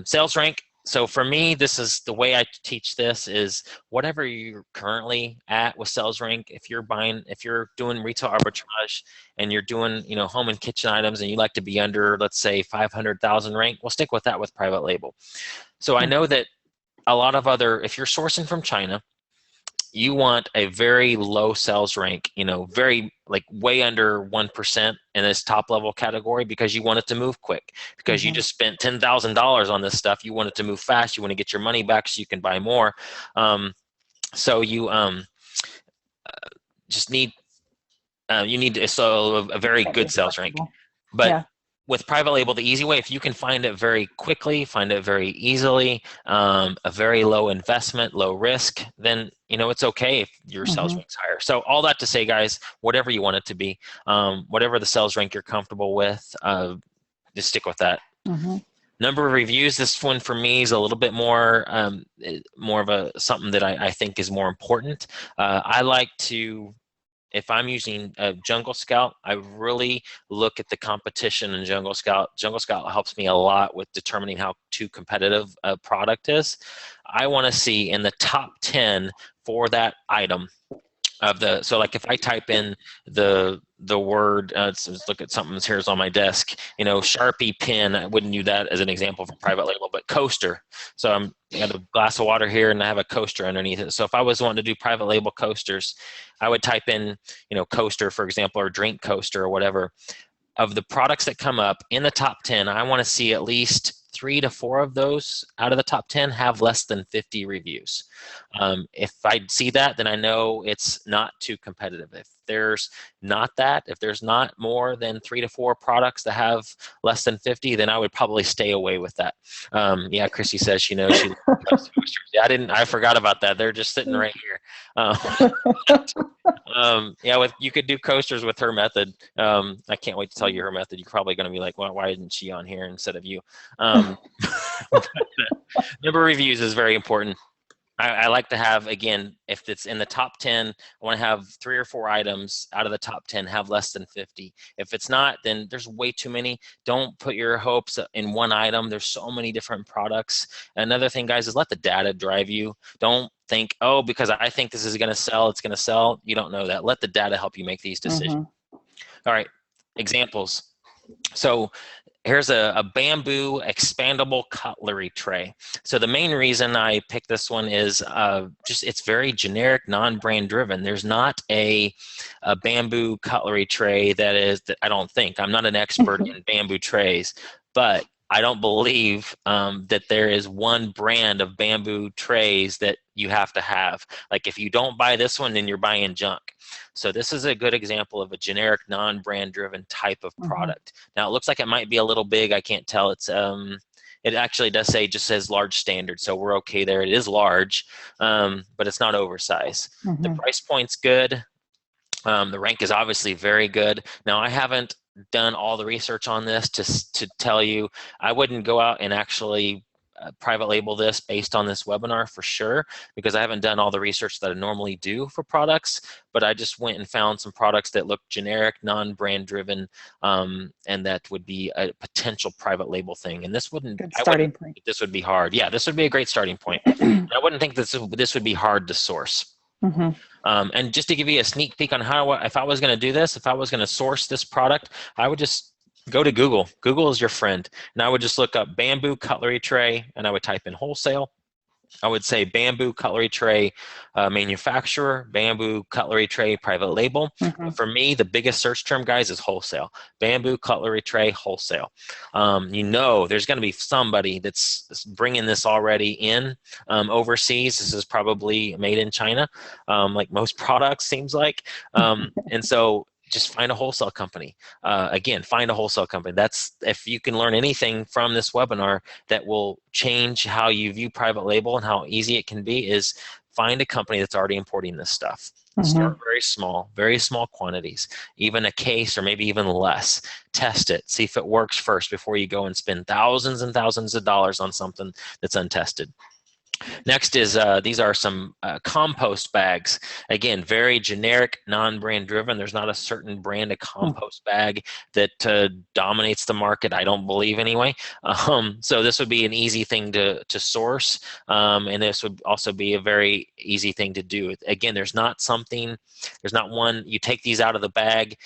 Sales rank. So for me, this is the way I teach this is whatever you're currently at with sales rank. If you're doing retail arbitrage and you're doing, home and kitchen items and you like to be under, let's say 500,000 rank, we'll stick with that with private label. So I know that a lot of if you're sourcing from China, you want a very low sales rank, very like way under 1% in this top level category because you want it to move quick because you just spent $10,000 on this stuff. You want it to move fast. You want to get your money back so you can buy more. So you just need, a very good sales rank. But with private label, the easy way, if you can find it very quickly, find it very easily, a very low investment, low risk, then it's okay if your sales rank's higher. So all that to say, guys, whatever you want it to be, whatever the sales rank you're comfortable with, just stick with that. Number of reviews. This one for me is a little bit more of something that I think is more important. I like to. If I'm using Jungle Scout, I really look at the competition in Jungle Scout. Jungle Scout helps me a lot with determining how too competitive a product is. I want to see in the top 10 for that item so like if I type in the word, let's look at something that's here's on my desk, Sharpie pen, I wouldn't use that as an example for private label, but coaster. So I got a glass of water here and I have a coaster underneath it. So if I was wanting to do private label coasters, I would type in, coaster, for example, or drink coaster or whatever. Of the products that come up in the top 10, I want to see at least 3 to 4 of those out of the top 10 have less than 50 reviews. If I see that, then I know it's not too competitive. If there's not more than 3 to 4 products that have less than 50, then I would probably stay away with that. Yeah, Chrissy says she knows she loves coasters. Yeah, I forgot about that. They're just sitting right here. You could do coasters with her method. I can't wait to tell you her method. You're probably going to be like, well, why isn't she on here instead of you? Number of reviews is very important. I like to have, again, if it's in the top 10, I want to have 3 or 4 items out of the top 10 have less than 50. If it's not, then there's way too many. Don't put your hopes in one item. There's so many different products. Another thing, guys, is let the data drive you. Don't think, oh, because I think this is going to sell, it's going to sell. You don't know that. Let the data help you make these decisions. All right, examples. So here's a bamboo expandable cutlery tray. So the main reason I picked this one is it's very generic, non-brand driven. There's not a bamboo cutlery tray that I don't think. I'm not an expert in bamboo trays, but I don't believe that there is one brand of bamboo trays that you have to have. Like if you don't buy this one, then you're buying junk. So this is a good example of a generic, non-brand driven type of product. Now it looks like it might be a little big. I can't tell. It's it actually does just says large standard, so we're okay there. It is large, but it's not oversized. The price point's good. The rank is obviously very good. Now I haven't done all the research on this to tell you. I wouldn't go out and actually private label this based on this webinar for sure, because I haven't done all the research that I normally do for products, but I just went and found some products that look generic, non-brand driven, and that would be a potential private label thing. And this wouldn't, this would be hard. Yeah, this would be a great starting point. I wouldn't think this would be hard to source. And just to give you a sneak peek on if I was going to do this, if I was going to source this product, I would just go to Google. Google is your friend. And I would just look up bamboo cutlery tray and I would type in wholesale. I would say bamboo cutlery tray manufacturer, bamboo cutlery tray private label. For me, the biggest search term, guys, is wholesale. Bamboo cutlery tray wholesale. There's going to be somebody that's bringing this already in overseas. This is probably made in China, like most products seems like. And so just find a wholesale company. Again, find a wholesale company. That's, if you can learn anything from this webinar that will change how you view private label and how easy it can be, is find a company that's already importing this stuff. Start very small quantities, even a case or maybe even less. Test it, see if it works first before you go and spend thousands and thousands of dollars on something that's untested. Next is, these are some compost bags. Again, very generic, non-brand driven. There's not a certain brand of compost bag that dominates the market, I don't believe anyway. So this would be an easy thing to source, and this would also be a very easy thing to do. Again, there's not one, you take these out of the bag,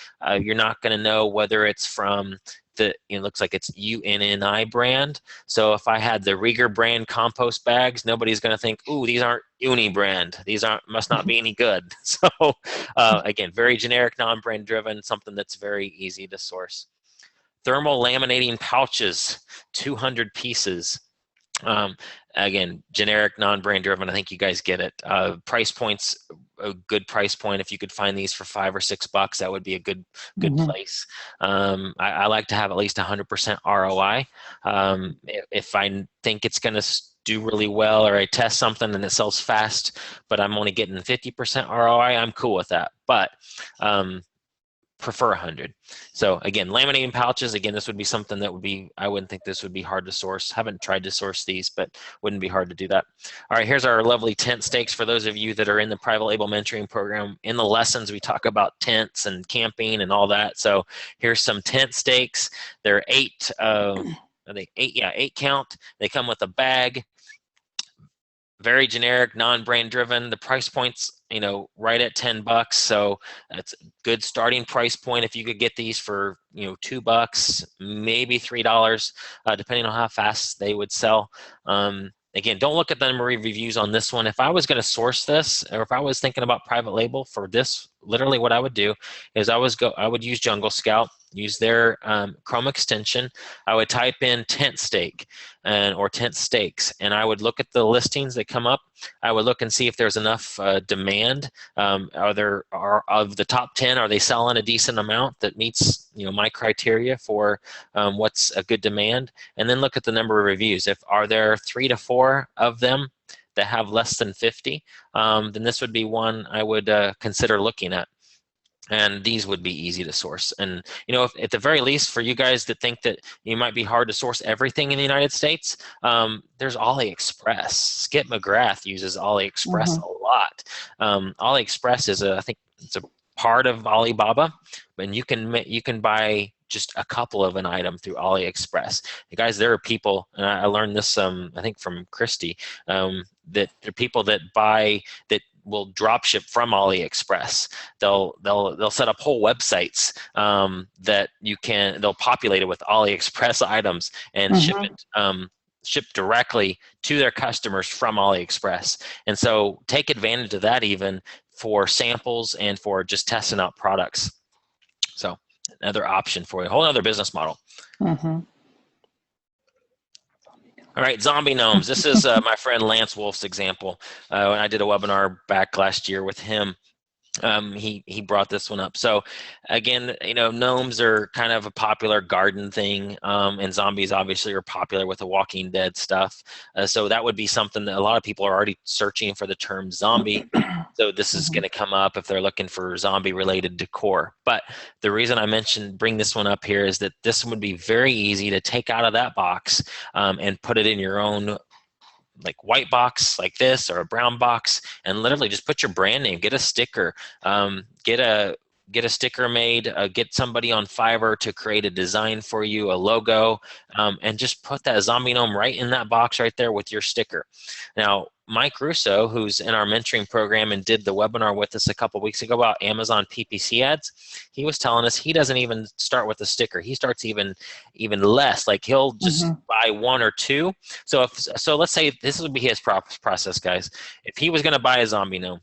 you're not going to know whether it's from it looks like it's UNNI brand. So if I had the Rieger brand compost bags, nobody's going to think, ooh, these aren't Uni brand. These must not be any good. So again, very generic, non-brand driven, something that's very easy to source. Thermal laminating pouches, 200 pieces. Again, generic, non-brand driven. I think you guys get it. Price points, a good price point. If you could find these for $5 or $6, that would be a good place. I like to have at least 100% ROI. If I think it's going to do really well, or I test something and it sells fast, but I'm only getting 50% ROI, I'm cool with that. But prefer 100. So again, laminating pouches, again, this would be something that would be, I wouldn't think this would be hard to source. Haven't tried to source these, but wouldn't be hard to do that. All right, here's our lovely tent stakes for those of you that are in the private label mentoring program. In the lessons, we talk about tents and camping and all that. So here's some tent stakes. They're 8 count. They come with a bag. Very generic, non-brand driven. The price point's, right at $10. So that's a good starting price point. If you could get these for, $2, maybe $3, depending on how fast they would sell. Again, don't look at the number of reviews on this one. If I was going to source this, or if I was thinking about private label for this, literally what I would do is I would use Jungle Scout, use their Chrome extension. I would type in tent stake or tent stakes, and I would look at the listings that come up. I would look and see if there's enough demand. Are of the top 10, are they selling a decent amount that meets my criteria for what's a good demand? And then look at the number of reviews. If are there 3 to 4 of them that have less than 50, then this would be one I would consider looking at. And these would be easy to source. And, if, at the very least, for you guys that think that you might be hard to source everything in the United States, there's AliExpress. Skip McGrath uses AliExpress a lot. AliExpress is I think it's a part of Alibaba, and you can buy just a couple of an item through AliExpress. Guys, there are people, and I learned this, I think from Christy, that there are people that will drop ship from AliExpress. They'll set up whole websites that they'll populate it with AliExpress items and ship directly to their customers from AliExpress. And so take advantage of that even for samples and for just testing out products. So another option for you, a whole other business model. All right, zombie gnomes. This is my friend Lance Wolf's example. When I did a webinar back last year with him, he brought this one up. So again, gnomes are kind of a popular garden thing, and zombies obviously are popular with the Walking Dead stuff. So that would be something that a lot of people are already searching for the term zombie. So this is going to come up if they're looking for zombie related decor. But the reason I bring this one up here is that this would be very easy to take out of that box and put it in your own like white box like this, or a brown box, and literally just put your brand name, get a sticker, get a sticker made, get somebody on Fiverr to create a design for you, a logo, and just put that zombie gnome right in that box right there with your sticker. Now, Mike Russo, who's in our mentoring program and did the webinar with us a couple weeks ago about Amazon PPC ads, he was telling us he doesn't even start with a sticker. He starts even less. Like he'll just buy 1 or 2. So let's say this would be his process, guys. If he was going to buy a zombie gnome,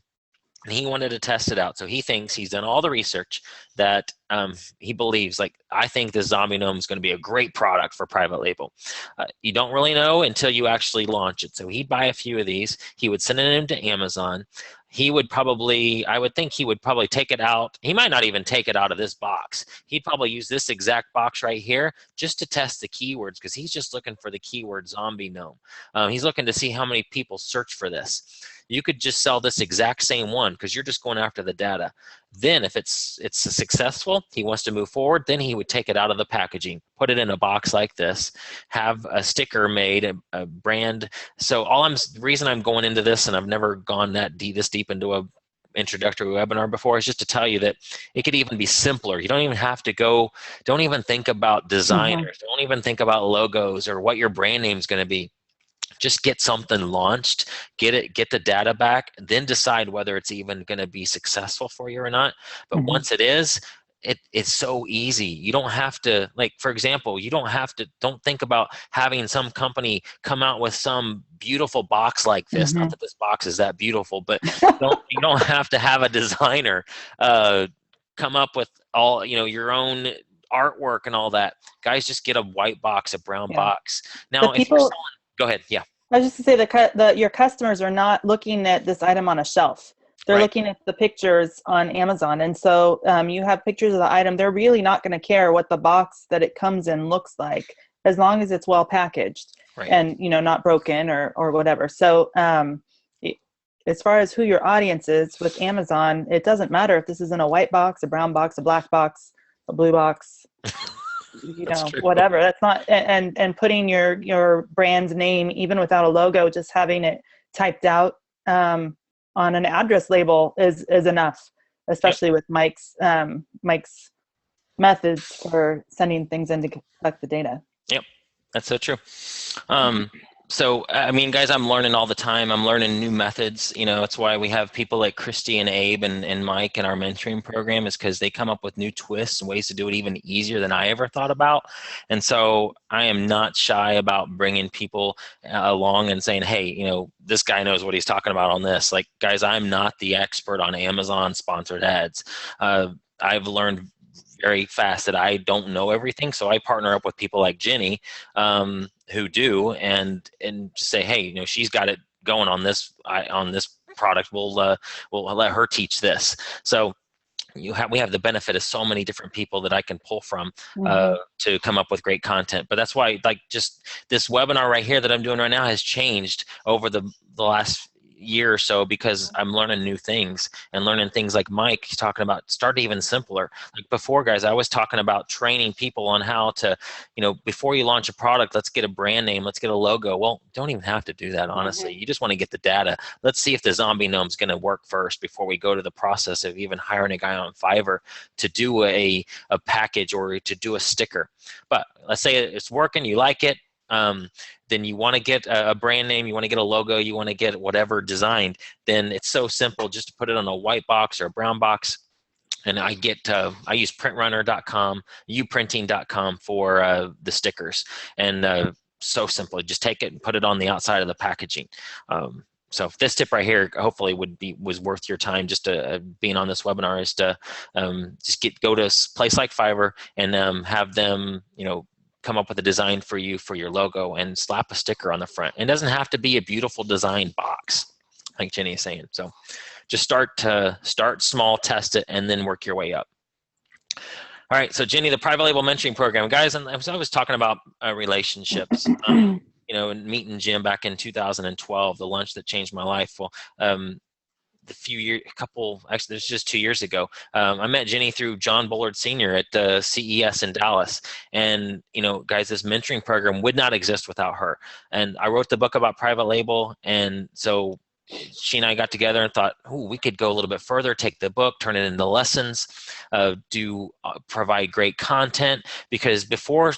and he wanted to test it out. So he thinks he's done all the research that he believes, like, I think this zombie gnome is going to be a great product for private label. You don't really know until you actually launch it. So he'd buy a few of these. He would send them to Amazon. he would probably, I would think he would probably take it out. He might not even take it out of this box. He'd probably use this exact box right here just to test the keywords, because he's just looking for the keyword zombie gnome. He's looking to see how many people search for this. You could just sell this exact same one because you're just going after the data. Then if it's successful, he wants to move forward, then he would take it out of the packaging, put it in a box like this, have a sticker made, a brand. So the reason I'm going into this, and I've never gone this deep into a introductory webinar before, is just to tell you that it could even be simpler. You don't even have to don't even think about designers, don't even think about logos or what your brand name is going to be. Just get something launched, get the data back, then decide whether it's even going to be successful for you or not. But once it is, it's so easy. You don't have to, like, for example, don't think about having some company come out with some beautiful box like this. Not that this box is that beautiful, but you don't have to have a designer come up with all, your own artwork and all that. Guys, just get a white box, a brown box. Now, if you're selling, go ahead. Yeah. I was just to say your customers are not looking at this item on a shelf. They're looking at the pictures on Amazon. And so you have pictures of the item. They're really not going to care what the box that it comes in looks like, as long as it's well packaged and, not broken or whatever. So as far as who your audience is with Amazon, it doesn't matter if this is in a white box, a brown box, a black box, a blue box. Whatever. That's not, and putting your brand's name, even without a logo, just having it typed out on an address label is enough, especially with Mike's methods for sending things in to collect the data. Yep, that's so true. So, I mean, guys, I'm learning all the time. I'm learning new methods. It's why we have people like Christy and Abe and Mike in our mentoring program, is because they come up with new twists and ways to do it even easier than I ever thought about. And so I am not shy about bringing people along and saying, hey, this guy knows what he's talking about on this. Like, guys, I'm not the expert on Amazon sponsored ads. I've learned very fast that I don't know everything. So I partner up with people like Jenny, who do, and just say, hey, she's got it going on this product. We'll let her teach this. So we have the benefit of so many different people that I can pull from to come up with great content. But that's why, like, just this webinar right here that I'm doing right now has changed over the last year or so, because I'm learning new things and learning things like Mike talking about. Start even simpler. Like before, guys, I was talking about training people on how to, before you launch a product, let's get a brand name, let's get a logo. Well, don't even have to do that, honestly. You just want to get the data. Let's see if the zombie gnome's going to work first before we go to the process of even hiring a guy on Fiverr to do a package or to do a sticker. But let's say it's working, you like it. Then you want to get a brand name, you want to get a logo, you want to get whatever designed, then it's so simple just to put it on a white box or a brown box. And I use printrunner.com, uprinting.com for the stickers. And so simple, just take it and put it on the outside of the packaging. So this tip right here hopefully was worth your time. Just being on this webinar is to just go to a place like Fiverr and have them, come up with a design for you for your logo and slap a sticker on the front. It doesn't have to be a beautiful design box, like Jenny is saying. So just start small, test it, and then work your way up. All right, so Jenny, the private label mentoring program, guys, and I was talking about relationships. And meeting Jim back in 2012, the lunch that changed my life. Well, actually, this was just 2 years ago. I met Jenny through John Bullard Sr. at CES in Dallas. And, guys, this mentoring program would not exist without her. And I wrote the book about private label. And so she and I got together and thought, we could go a little bit further, take the book, turn it into lessons, provide great content. Because before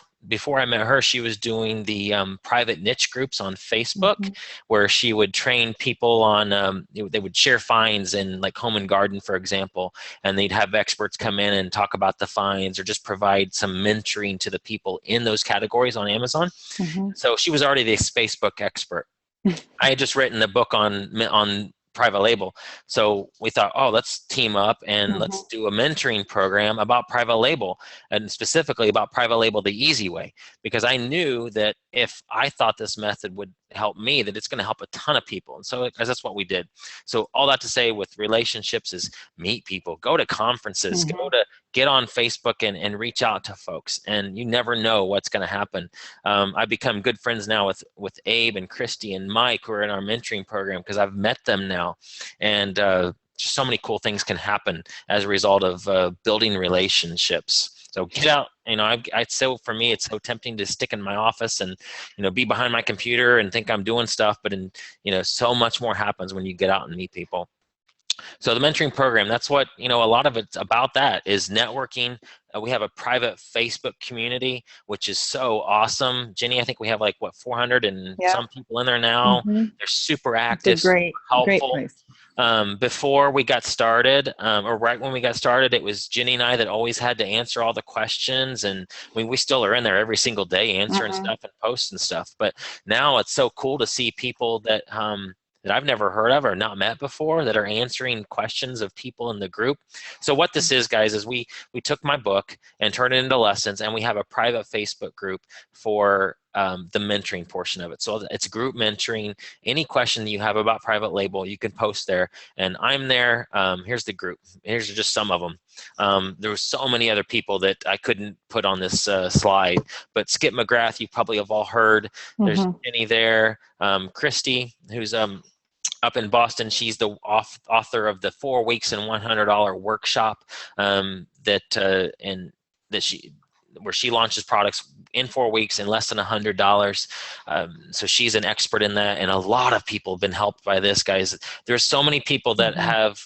I met her, she was doing the private niche groups on Facebook, where she would train people on, they would share finds in like home and garden, for example, and they'd have experts come in and talk about the finds or just provide some mentoring to the people in those categories on Amazon. So she was already this Facebook expert. I had just written the book on private label. So we thought, oh, let's team up and let's do a mentoring program about private label, and specifically about private label the easy way, because I knew that if I thought this method would help me, that it's going to help a ton of people. And so that's what we did. So all that to say with relationships is meet people, go to conferences, get on Facebook and reach out to folks, and you never know what's going to happen. I've become good friends now with Abe and Christy and Mike, who are in our mentoring program, because I've met them now, and just so many cool things can happen as a result of building relationships. So get out. I'd say for me, it's so tempting to stick in my office and, be behind my computer and think I'm doing stuff, but so much more happens when you get out and meet people. So the mentoring program, that's what, a lot of it's about, that is networking. We have a private Facebook community, which is so awesome. Jenny, I think we have 400 and some people in there now. They're super active, it's a great, great place. Before we got started, or right when we got started, it was Jenny and I that always had to answer all the questions, and we still are in there every single day answering stuff and posting stuff. But now it's so cool to see people that I've never heard of or not met before that are answering questions of people in the group. So what this is, guys, is we took my book and turned it into lessons, and we have a private Facebook group for the mentoring portion of it. So it's group mentoring. Any question that you have about private label, you can post there, and I'm there. Here's the group. Here's just some of them. There were so many other people that I couldn't put on this slide, but Skip McGrath, you probably have all heard. There's Jenny there. Christy, who's up in Boston, she's the author of the 4 weeks and $100 workshop where she launches products in 4 weeks in less than $100. So she's an expert in that, and a lot of people have been helped by this, guys. There's so many people that have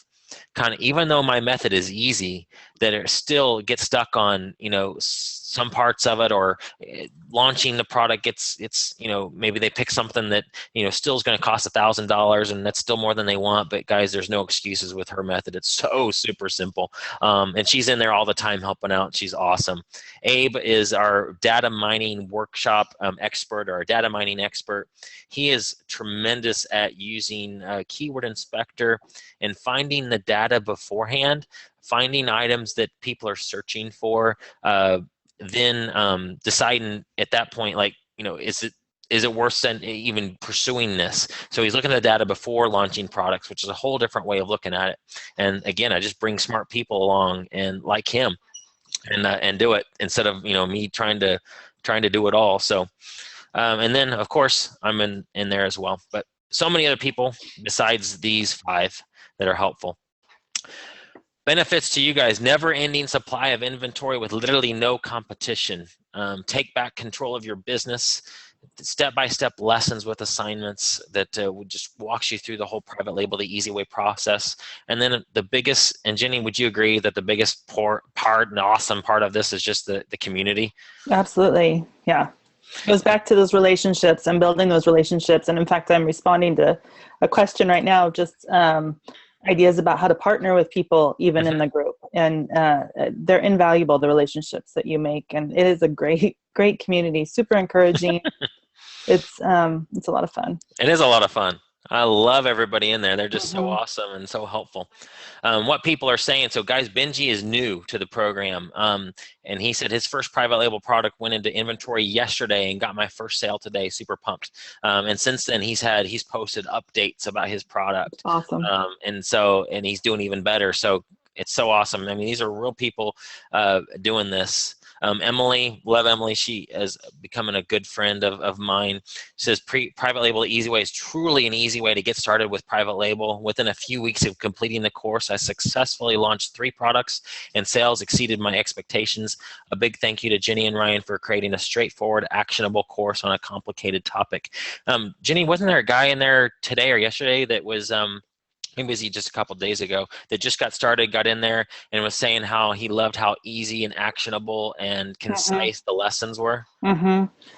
even though my method is easy, that are still get stuck on, some parts of it, or launching the product it's maybe they pick something that, still is going to cost $1,000, and that's still more than they want. But guys, there's no excuses with her method. It's so super simple. And she's in there all the time helping out. She's awesome. Abe is our data mining workshop expert, or a data mining expert. He is tremendous at using Keyword Inspector and finding the data beforehand, finding items that people are searching for, then deciding at that point, is it worth even pursuing this? So he's looking at the data before launching products, which is a whole different way of looking at it. And again, I just bring smart people along and like him, and do it instead of me trying to do it all. So and then of course I'm in there as well, but so many other people besides these 5 that are helpful. Benefits to you guys: never-ending supply of inventory with literally no competition. Take back control of your business. Step-by-step lessons with assignments that just walks you through the whole private label the easy way process. And then the biggest, and Jenny, would you agree that the biggest part and awesome part of this is just the community? Absolutely, yeah. It goes back to those relationships and building those relationships. And in fact, I'm responding to a question right now, just ideas about how to partner with people even in the group. And they're invaluable, the relationships that you make. And it is a great community, super encouraging. It's a lot of fun. It is a lot of fun. I love everybody in there. They're just so awesome and so helpful. What people are saying, so guys, Benji is new to the program. And he said his first private label product went into inventory yesterday and got my first sale today. Super pumped. And since then he's posted updates about his product. Awesome. And he's doing even better. So it's so awesome. I mean, these are real people doing this. Emily, love Emily. She is becoming a good friend of mine. She says private label easy way is truly an easy way to get started with private label. Within a few weeks of completing the course, I successfully launched 3 products and sales exceeded my expectations. A big thank you to Jenny and Ryan for creating a straightforward, actionable course on a complicated topic. Jenny, wasn't there a guy in there today or yesterday that was maybe it was just a couple of days ago that just got started, got in there, and was saying how he loved how easy and actionable and concise the lessons were?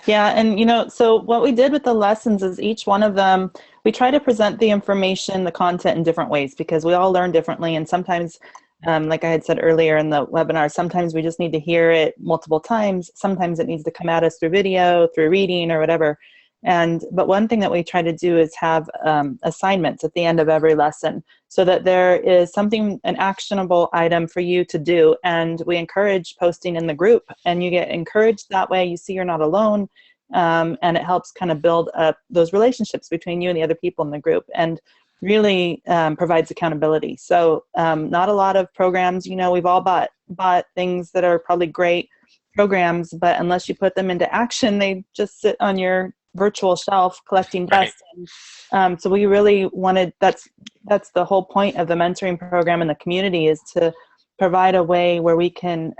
Yeah, and so what we did with the lessons is each one of them, we try to present the information, the content in different ways, because we all learn differently. And sometimes, like I had said earlier in the webinar, sometimes we just need to hear it multiple times. Sometimes it needs to come at us through video, through reading, or whatever. But one thing that we try to do is have assignments at the end of every lesson, so that there is something, an actionable item for you to do. And we encourage posting in the group, and you get encouraged that way. You see you're not alone, and it helps kind of build up those relationships between you and the other people in the group, and really provides accountability. So not a lot of programs, we've all bought things that are probably great programs, but unless you put them into action, they just sit on your virtual shelf collecting dust. Right. And, so we really wanted, that's the whole point of the mentoring program in the community, is to provide a way where we can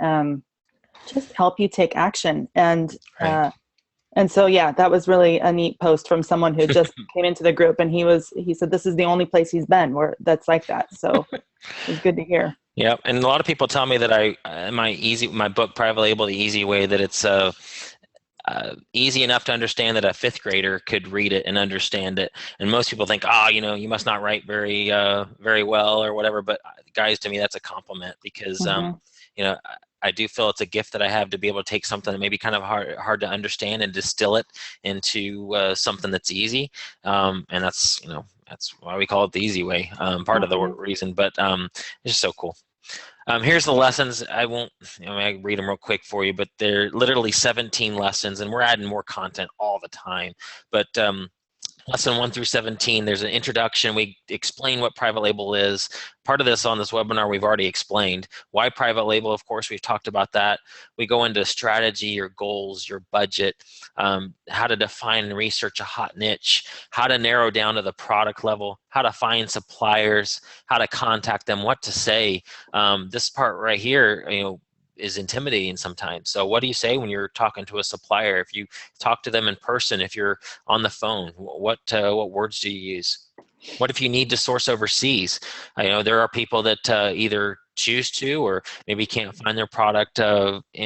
just help you take action. And so, yeah, that was really a neat post from someone who just came into the group, and he said this is the only place he's been where that's like that. So it was good to hear. Yeah, and a lot of people tell me that my book, Private Label, The Easy Way, that it's easy enough to understand that a fifth grader could read it and understand it. And most people think, you must not write very well or whatever. But guys, to me, that's a compliment, because I do feel it's a gift that I have to be able to take something that may be kind of hard to understand and distill it into something that's easy. And that's why we call it the easy way, part of the reason, but it's just so cool. Here's the lessons. I read them real quick for you, but they're literally 17 lessons, and we're adding more content all the time. But Lesson 1 through 17, there's an introduction. We explain what private label is. Part of this on this webinar we've already explained. Why private label? Of course, we've talked about that. We go into strategy, your goals, your budget, how to define and research a hot niche, how to narrow down to the product level, how to find suppliers, how to contact them, what to say. This part right here, is intimidating sometimes. So what do you say when you're talking to a supplier? If you talk to them in person, if you're on the phone, what words do you use? What if you need to source overseas? I know there are people that either choose to, or maybe can't find their product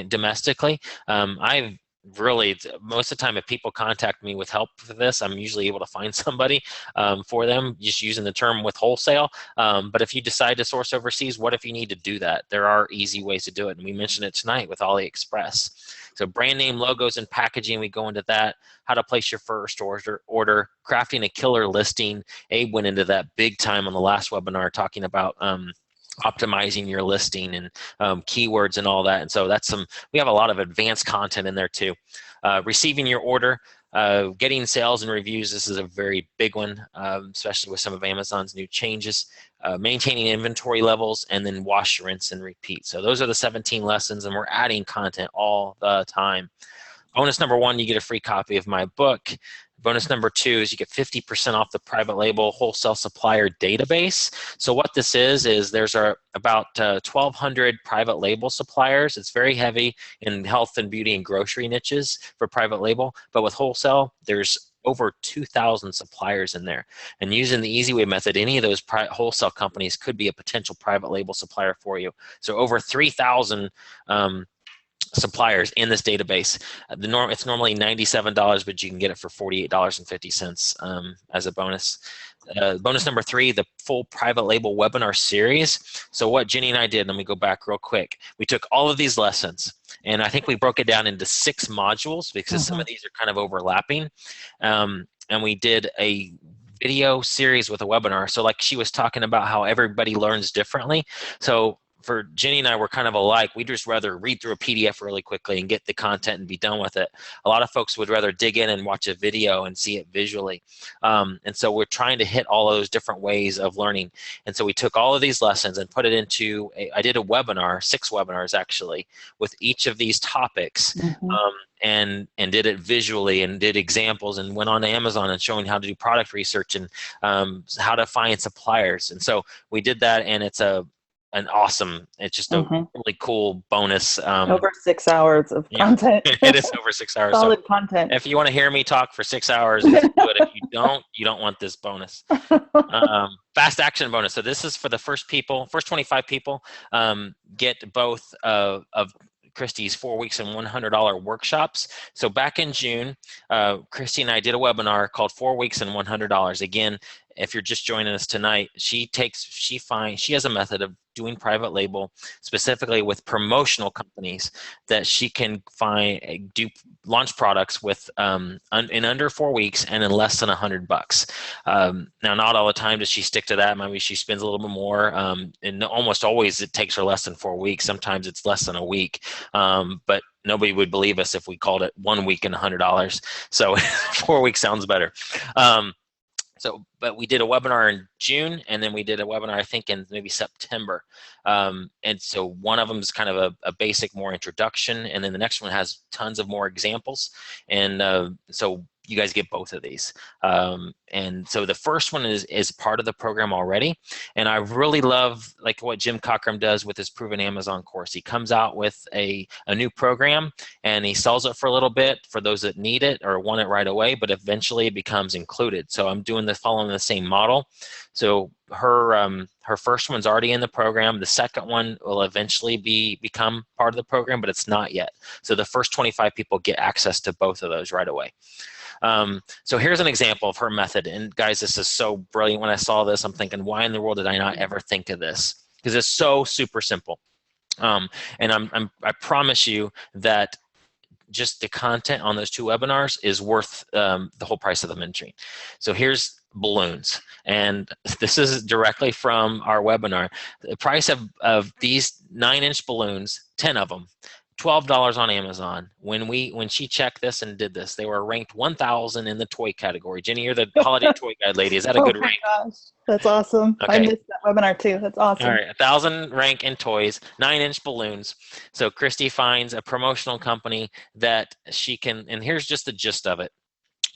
domestically. I've really, most of the time, if people contact me with help for this, I'm usually able to find somebody for them, just using the term with wholesale. But if you decide to source overseas, what if you need to do that? There are easy ways to do it, and we mentioned it tonight with AliExpress. So brand name, logos, and packaging, we go into that. How to place your first order, crafting a killer listing. Abe went into that big time on the last webinar, talking about optimizing your listing and keywords and all that. And so we have a lot of advanced content in there too. Receiving your order, getting sales and reviews. This is a very big one, especially with some of Amazon's new changes. Maintaining inventory levels, and then wash, rinse, and repeat. So those are the 17 lessons, and we're adding content all the time. Bonus number 1, you get a free copy of my book. Bonus number 2 is you get 50% off the private label wholesale supplier database. So what this is there's about 1,200 private label suppliers. It's very heavy in health and beauty and grocery niches for private label, but with wholesale, there's over 2,000 suppliers in there. And using the Easy Way method, any of those wholesale companies could be a potential private label supplier for you. So over 3,000 suppliers in this database. It's normally $97, but you can get it for $48.50 as a bonus. Bonus number 3, the full private label webinar series. So what Jenny and I did, let me go back real quick. We took all of these lessons, and I think we broke it down into 6 modules, because some of these are kind of overlapping. And we did a video series with a webinar. So like she was talking about how everybody learns differently. So for Jenny and I, we're kind of alike. We'd just rather read through a PDF really quickly and get the content and be done with it. A lot of folks would rather dig in and watch a video and see it visually. And so we're trying to hit all of those different ways of learning. And so we took all of these lessons and put it into, I did a webinar, 6 webinars actually, with each of these topics. And did it visually and did examples and went on to Amazon and showing how to do product research and how to find suppliers. And so we did that, and it's it's just a really cool bonus. Over 6 hours of content. It is over 6 hours. Solid content. If you want to hear me talk for 6 hours, just do it. If you don't want this bonus. Fast action bonus. So this is for the first 25 people, get both of Christy's 4 weeks and $100 workshops. So back in June, Christy and I did a webinar called 4 weeks and $100. Again, if you're just joining us tonight, she has a method of doing private label specifically with promotional companies that she can launch products with in under 4 weeks and in less than $100. Now, not all the time does she stick to that. Maybe she spends a little bit more, and almost always it takes her less than 4 weeks. Sometimes it's less than a week, but nobody would believe us if we called it 1 week and $100. So 4 weeks sounds better. But we did a webinar in June, and then we did a webinar, I think, in maybe September. And so one of them is kind of a basic, more introduction, and then the next one has tons of more examples. And so you guys get both of these. And so the first one is part of the program already. And I really love like what Jim Cockrum does with his Proven Amazon course. He comes out with a new program and he sells it for a little bit for those that need it or want it right away, but eventually it becomes included. So I'm following the same model. So her first one's already in the program. The second one will eventually become part of the program, but it's not yet. So the first 25 people get access to both of those right away. So here's an example of her method. And guys, this is so brilliant. When I saw this, I'm thinking, why in the world did I not ever think of this? Because it's so super simple. And I promise you that just the content on those 2 webinars is worth the whole price of the mentoring. So here's balloons. And this is directly from our webinar. The price of these 9-inch balloons, 10 of them, $12 on Amazon. When she checked this and did this, they were ranked 1,000 in the toy category. Jenny, you're the holiday toy guide lady. Is that a good rank? Gosh, that's awesome. Okay. I missed that webinar too. That's awesome. All right, 1,000 rank in toys, 9-inch balloons. So Christy finds a promotional company that she can, and here's just the gist of it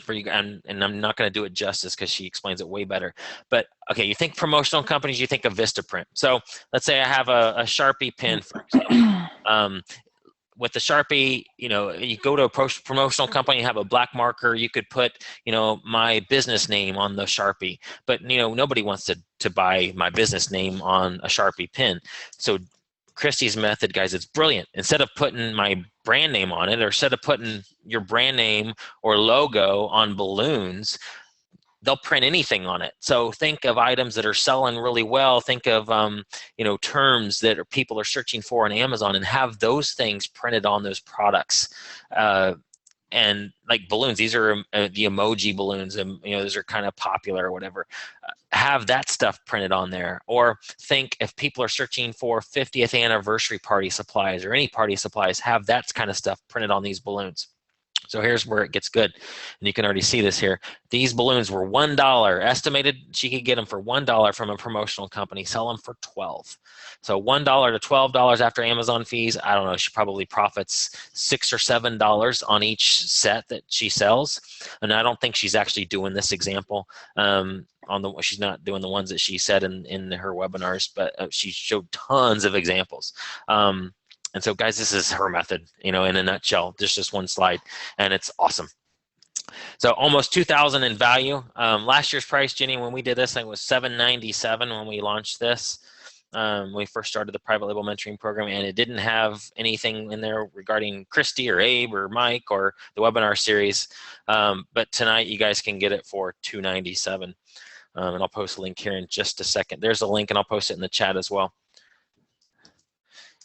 for you, and I'm not going to do it justice because she explains it way better. But okay, you think promotional companies, you think of Vistaprint. So let's say I have a Sharpie pen, for example. With the Sharpie, you go to a promotional company, you have a black marker, you could put, my business name on the Sharpie, but, nobody wants to buy my business name on a Sharpie pen. So Christy's method, guys, it's brilliant. Instead of putting my brand name on it, or instead of putting your brand name or logo on balloons, they'll print anything on it. So think of items that are selling really well. Think of, terms that people are searching for on Amazon, and have those things printed on those products. And like balloons, these are the emoji balloons, and those are kind of popular or whatever. Have that stuff printed on there. Or think if people are searching for 50th anniversary party supplies or any party supplies, have that kind of stuff printed on these balloons. So here's where it gets good, and you can already see this here. These balloons were $1. Estimated she could get them for $1 from a promotional company, sell them for $12. So $1 to $12 after Amazon fees. I don't know, she probably profits $6 or $7 on each set that she sells. And I don't think she's actually doing this example. She's not doing the ones that she said in her webinars, but she showed tons of examples. And so, guys, this is her method, in a nutshell, just one slide, and it's awesome. So almost $2,000 in value. Last year's price, Jenny, when we did this, I think was $797 when we launched this. When we first started the private label mentoring program, and it didn't have anything in there regarding Christy or Abe or Mike or the webinar series. But tonight, you guys can get it for $297. And I'll post a link here in just a second. There's a link, and I'll post it in the chat as well.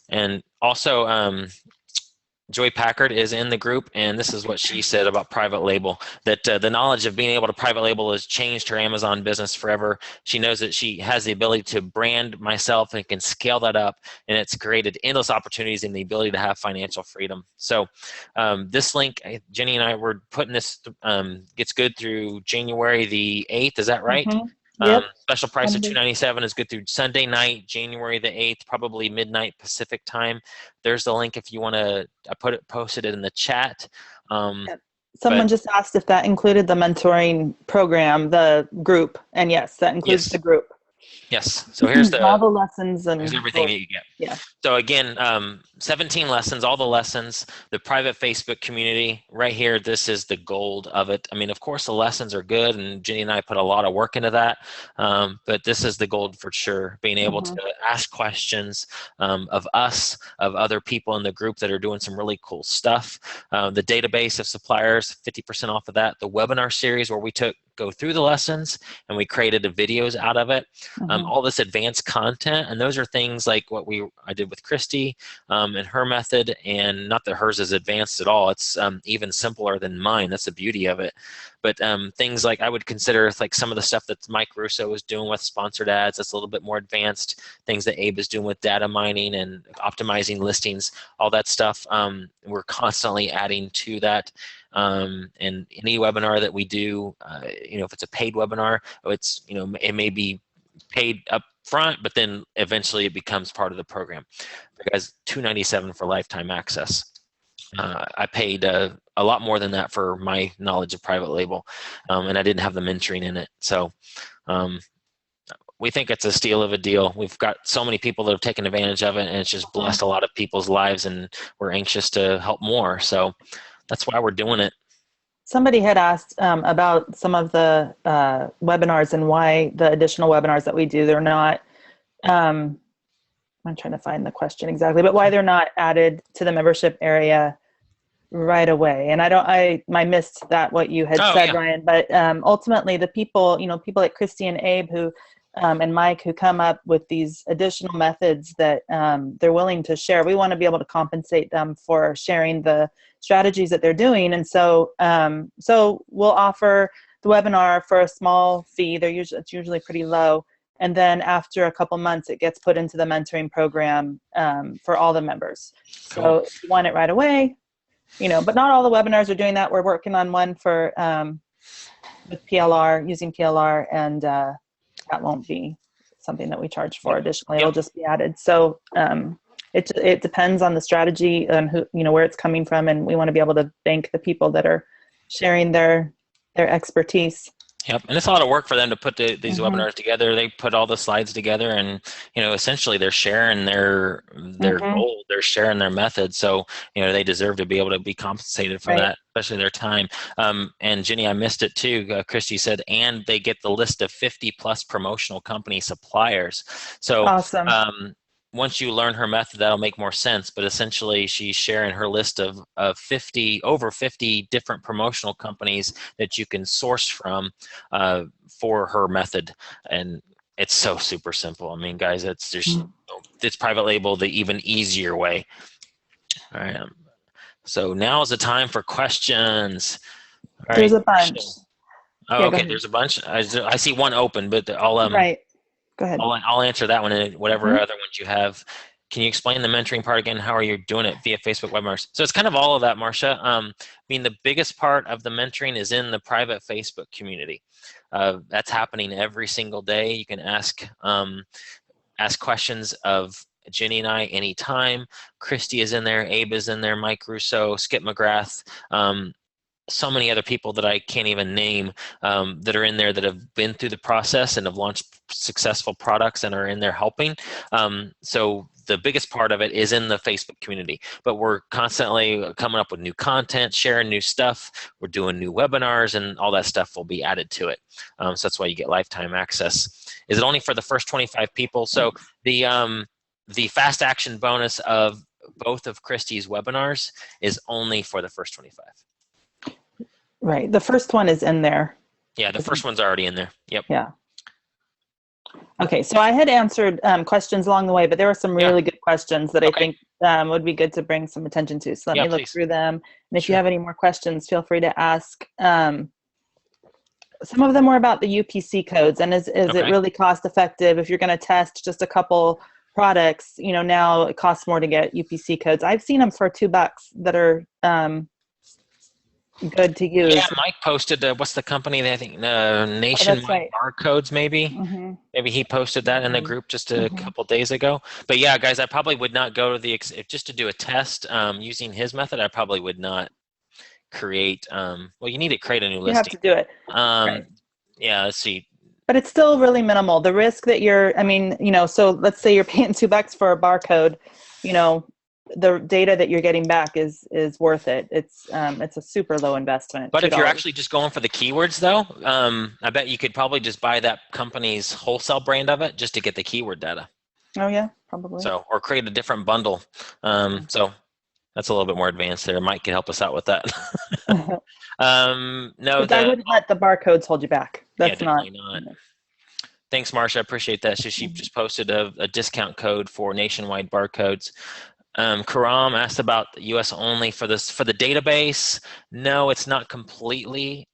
And also, Joy Packard is in the group, and this is what she said about private label, that the knowledge of being able to private label has changed her Amazon business forever. She knows that she has the ability to brand myself and can scale that up, and it's created endless opportunities and the ability to have financial freedom. So this link, Jenny and I were putting this, gets good through January the 8th, is that right? Mm-hmm. Yep. Special price of $297 is good through Sunday night, January the 8th, probably midnight Pacific time. There's the link if you want to. I posted it in the chat. Yep. Someone just asked if that included the mentoring program, the group, and yes, that includes the group. Yes. So here's all the lessons and here's everything that you get. Yeah. So again, 17 lessons, all the lessons, the private Facebook community right here. This is the gold of it. I mean, of course, the lessons are good, and Jenny and I put a lot of work into that. But this is the gold for sure. Being able to ask questions of us, of other people in the group that are doing some really cool stuff. The database of suppliers, 50% off of that. The webinar series where we go through the lessons and we created the videos out of it. All this advanced content, and those are things like what I did with Christy and her method, and not that hers is advanced at all. It's even simpler than mine. That's the beauty of it. But things like I would consider like some of the stuff that Mike Russo is doing with sponsored ads, that's a little bit more advanced. Things that Abe is doing with data mining and optimizing listings, all that stuff. We're constantly adding to that. And any webinar that we do, if it's a paid webinar, it's, it may be paid up front, but then eventually it becomes part of the program. Guys, $297 for lifetime access. I paid a lot more than that for my knowledge of private label, and I didn't have the mentoring in it. So we think it's a steal of a deal. We've got so many people that have taken advantage of it, and it's just blessed a lot of people's lives, and we're anxious to help more. So that's why we're doing it. Somebody had asked about some of the webinars and why the additional webinars that we do, they're not, I'm trying to find the question exactly, but why they're not added to the membership area right away. And I missed that, what you had said, yeah. Ryan, but ultimately the people, people like Christy and Abe who, and Mike, who come up with these additional methods that they're willing to share, we want to be able to compensate them for sharing the strategies that they're doing. And so we'll offer the webinar for a small fee. It's usually pretty low. And then after a couple months, it gets put into the mentoring program for all the members. Cool. So if you want it right away, but not all the webinars are doing that. We're working on one for with PLR, using PLR, and that won't be something that we charge for additionally. It'll just be added. So it depends on the strategy and where it's coming from, and we want to be able to thank the people that are sharing their expertise. Yep, and it's a lot of work for them to put these webinars together. They put all the slides together, and essentially they're sharing their goal, they're sharing their method. So they deserve to be able to be compensated for that, especially their time. And Jenny, I missed it too. Christy said, and they get the list of 50+ promotional company suppliers. So awesome. Once you learn her method, that'll make more sense. But essentially, she's sharing her list of over 50 different promotional companies that you can source from for her method, and it's so super simple. I mean, guys, it's private label the even easier way. All right. So now is the time for questions. All There's a bunch. Oh, yeah, okay. There's a bunch. I see one open, but I'll right. Go ahead. I'll answer that one and whatever other ones you have. Can you explain the mentoring part again? How are you doing it via Facebook webinars? So it's kind of all of that, Marcia. I mean, the biggest part of the mentoring is in the private Facebook community. That's happening every single day. You can ask questions of Jenny and I anytime. Christy is in there, Abe is in there, Mike Russo, Skip McGrath, so many other people that I can't even name that are in there that have been through the process and have launched successful products and are in there helping. So the biggest part of it is in the Facebook community, but we're constantly coming up with new content, sharing new stuff. We're doing new webinars, and all that stuff will be added to it. So that's why you get lifetime access. Is it only for the first 25 people? So the fast action bonus of both of Christy's webinars is only for the first 25. Right. The first one is in there. Yeah, the first one's already in there. Yep. Yeah. Okay, so I had answered questions along the way, but there were some really good questions that I think would be good to bring some attention to. So let me look through them. And if you have any more questions, feel free to ask. Some of them were about the UPC codes, and is it really cost effective if you're going to test just a couple products? Now it costs more to get UPC codes. I've seen them for $2 that are good to use. Yeah, Mike posted, what's the company that I think, Nationwide Barcodes maybe? Maybe he posted that in the group just a couple days ago. But yeah, guys, I probably would not go to just to do a test using his method. I probably would not create, well, you need to create a new listing. You have to do it. Yeah, let's see. But it's still really minimal. The risk that I mean, so let's say you're paying $2 for a barcode, you know, the data that you're getting back is worth it. It's a super low investment. But if you're $2. actually just going for the keywords, though, I bet you could probably just buy that company's wholesale brand of it just to get the keyword data. Oh yeah, probably. So, or create a different bundle. So that's a little bit more advanced there. Mike can help us out with that. No, But I wouldn't let the barcodes hold you back. That's definitely not. Thanks, Marsha. I appreciate that. So she just posted a discount code for nationwide barcodes. Karam asked about the U.S. only for the database. No, it's not completely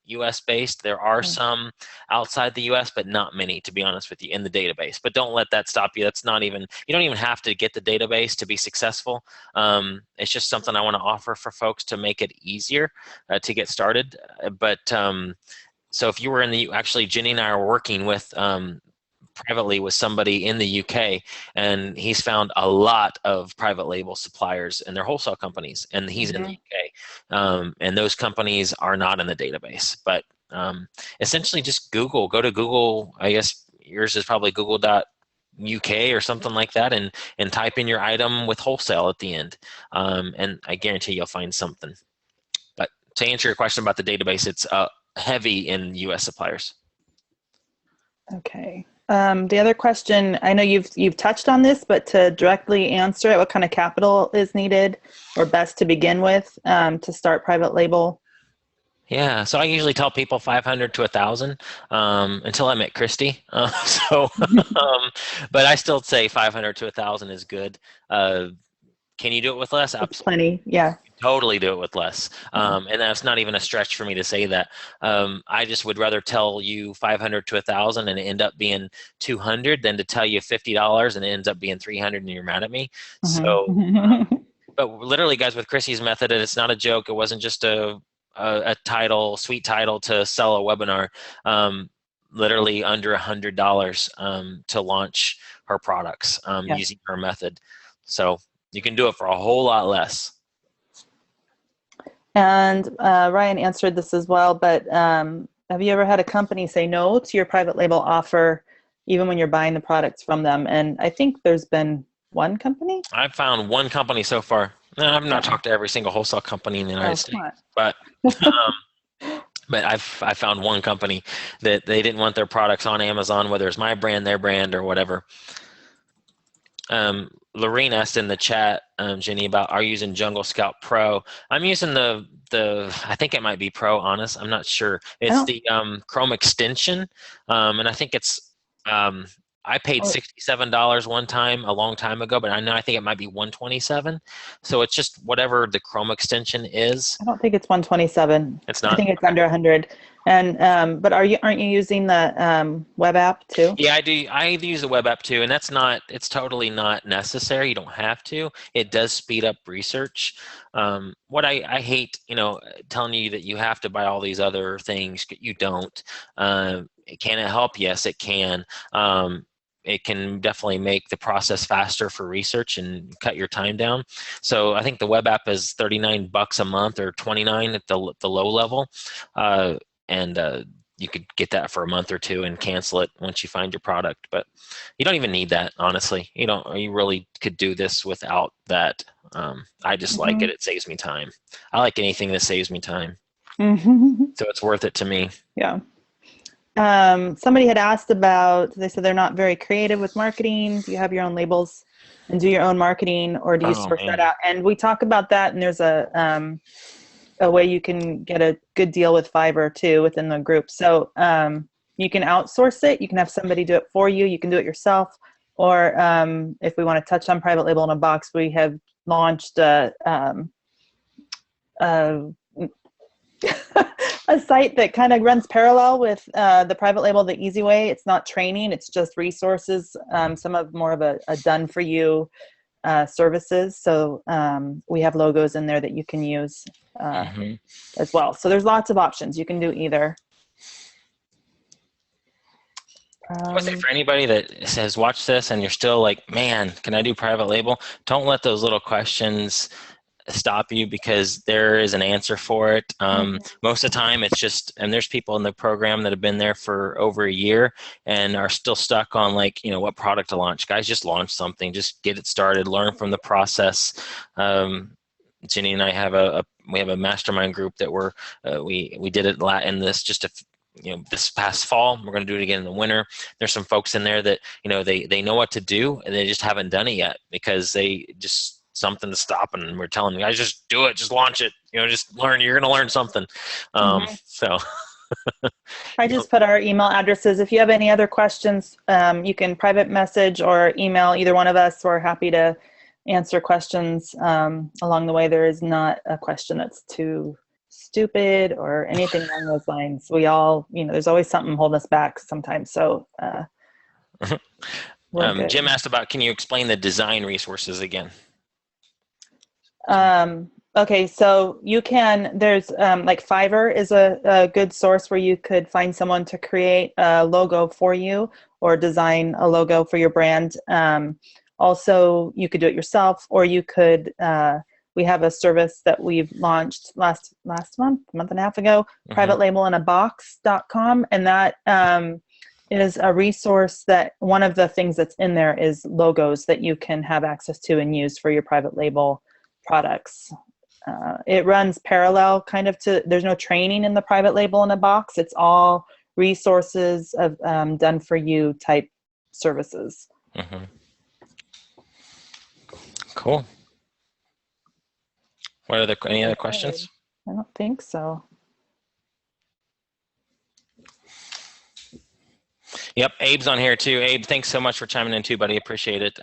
U.S. based. There are some outside the U.S., but not many, to be honest with you, in the database. But don't let that stop you. That's not even, you don't even have to get the database to be successful. It's just something I want to offer for folks to make it easier to get started. So if you were actually Jenny and I are working with privately with somebody in the UK, and he's found a lot of private label suppliers and their wholesale companies, and he's in the UK, and those companies are not in the database. But essentially, just go to Google. I guess yours is probably Google.uk or something like that, and type in your item with wholesale at the end, and I guarantee you'll find something. But to answer your question about the database, it's heavy in US suppliers. Okay. The other question, I know you've touched on this, but to directly answer it, what kind of capital is needed or best to begin with to start private label? Yeah, so I usually tell people 500 to 1,000 until I met Christy. But I still say 500 to 1,000 is good. Can you do it with less? Absolutely. Plenty, yeah. Totally do it with less. And that's not even a stretch for me to say that. I just would rather tell you 500 to 1,000 and it end up being 200 than to tell you $50 and it ends up being 300 and you're mad at me. So, but literally, guys, with Chrissy's method, and it's not a joke. It wasn't just a sweet title to sell a webinar. Literally under $100 to launch her products using her method. So you can do it for a whole lot less. And Ryan answered this as well, but have you ever had a company say no to your private label offer, even when you're buying the products from them? And I think there's been one company. I've found one company so far. I've not talked to every single wholesale company in the United States, but I've found one company that they didn't want their products on Amazon, whether it's my brand, their brand, or whatever. Lorene asked in the chat, Jenny, about are you using Jungle Scout Pro? I'm using the I think it might be Pro, honest. I'm not sure. It's the Chrome extension, and I think it's I paid $67 one time a long time ago, but I think it might be $127. So it's just whatever the Chrome extension is. I don't think it's $127. It's not. I think it's under $100. And but aren't you using the web app too? Yeah, I do. I use the web app too, and it's totally not necessary. You don't have to. It does speed up research. What I hate, telling you that you have to buy all these other things. You don't. Can it help? Yes, it can. It can definitely make the process faster for research and cut your time down. So I think the web app is $39 a month or $29 at the low level. And you could get that for a month or two and cancel it once you find your product. But you don't even need that, honestly. You really could do this without that. I just like it. It saves me time. I like anything that saves me time. So it's worth it to me. Yeah. Somebody had asked they said they're not very creative with marketing. Do you have your own labels and do your own marketing, or do you source that out? And we talk about that, and there's a way you can get a good deal with Fiverr too within the group. So you can outsource it. You can have somebody do it for you. You can do it yourself. Or if we want to touch on private label in a box, we have launched a site that kind of runs parallel with the private label the easy way. It's not training, it's just resources, some of more of a done for you services. So we have logos in there that you can use as well. So there's lots of options. You can do either. I would say for anybody that has watched this and you're still like, man, can I do private label? Don't let those little questions stop you, because there is an answer for it. Mhm. Most of the time it's just, and there's people in the program that have been there for over a year and are still stuck on, like, what product to launch. Guys, just launch something, just get it started, learn from the process. Jenny and I have we have a mastermind group that we did it in this just this past fall. We're going to do it again in the winter. There's some folks in there that they know what to do and they just haven't done it yet because they just something to stop them. And we're telling them, guys, just do it, just launch it. Just learn. You're going to learn something. So I just put our email addresses. If you have any other questions, you can private message or email either one of us. We're happy to answer questions along the way. There is not a question that's too stupid or anything along those lines. We all, there's always something holding us back sometimes. So Jim asked about, can you explain the design resources again? Okay, so you can, there's like Fiverr is a good source where you could find someone to create a logo for you or design a logo for your brand. Also, you could do it yourself, or you could, we have a service that we've launched last month, a month and a half ago, privatelabelinabox.com. And that is a resource that one of the things that's in there is logos that you can have access to and use for your private label products. It runs parallel kind of to, there's no training in the private label in a box. It's all resources of done for you type services. Cool. Any other questions? I don't think so. Yep, Abe's on here too. Abe, thanks so much for chiming in too, buddy. Appreciate it.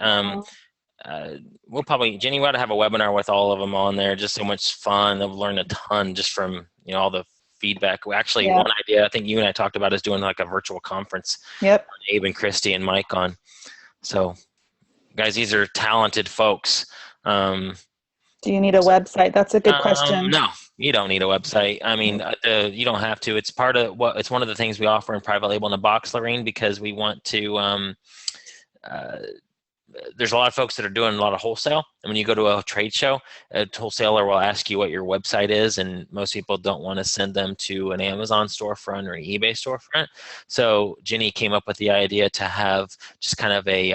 We'll probably, Jenny, we ought to have a webinar with all of them on there. Just so much fun. They'll learn a ton just from all the feedback. Actually, one idea I think you and I talked about is doing like a virtual conference. Yep. Abe and Christy and Mike on. So, guys, these are talented folks. Do you need a website? That's a good question. No, you don't need a website. I mean, you don't have to. It's part of it's one of the things we offer in Private Label in a Box, Lorraine, because we want to. There's a lot of folks that are doing a lot of wholesale, and when you go to a trade show, a wholesaler will ask you what your website is, and most people don't want to send them to an Amazon storefront or an eBay storefront. So Jenny came up with the idea to have just kind of a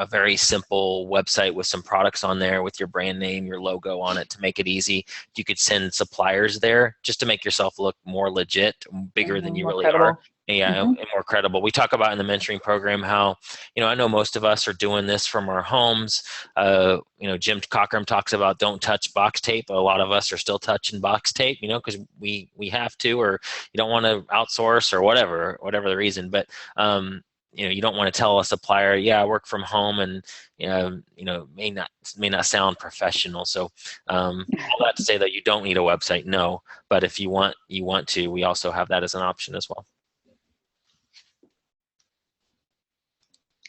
very simple website with some products on there with your brand name, your logo on it to make it easy. You could send suppliers there just to make yourself look more legit, bigger than you really are. Yeah, and more credible. We talk about in the mentoring program how, I know most of us are doing this from our homes. Jim Cockrum talks about don't touch box tape. A lot of us are still touching box tape, because we have to, or you don't want to outsource or whatever the reason. But you don't want to tell a supplier, I work from home, and may not sound professional. So all that to say that you don't need a website, no. But if you want to, we also have that as an option as well.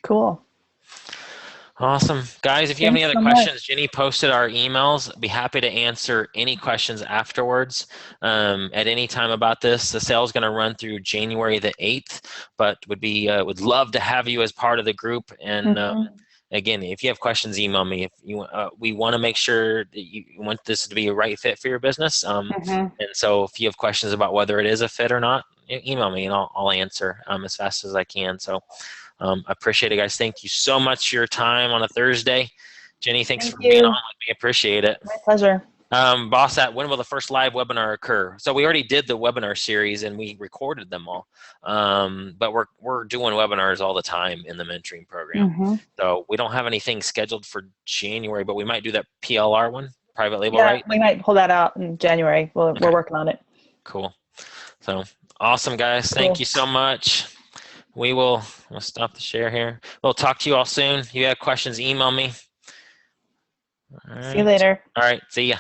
Cool. Awesome. Guys, if you have any other questions, Jenny posted our emails. I'd be happy to answer any questions afterwards at any time about this. The sale is going to run through January the 8th, but would love to have you as part of the group. And again, if you have questions, email me. If you we want to make sure that you want this to be a right fit for your business. And so if you have questions about whether it is a fit or not, email me and I'll answer as fast as I can. So I appreciate it, guys. Thank you so much for your time on a Thursday. Jenny, thanks for being on with me. Appreciate it. My pleasure. Boss, when will the first live webinar occur? So we already did the webinar series and we recorded them all. But we're doing webinars all the time in the mentoring program. So we don't have anything scheduled for January, but we might do that PLR one, private label, right? We might pull that out in January. We're working on it. Cool. So awesome, guys. Thank you so much. We'll stop the share here. We'll talk to you all soon. If you have questions, email me. All right. See you later. All right. See ya.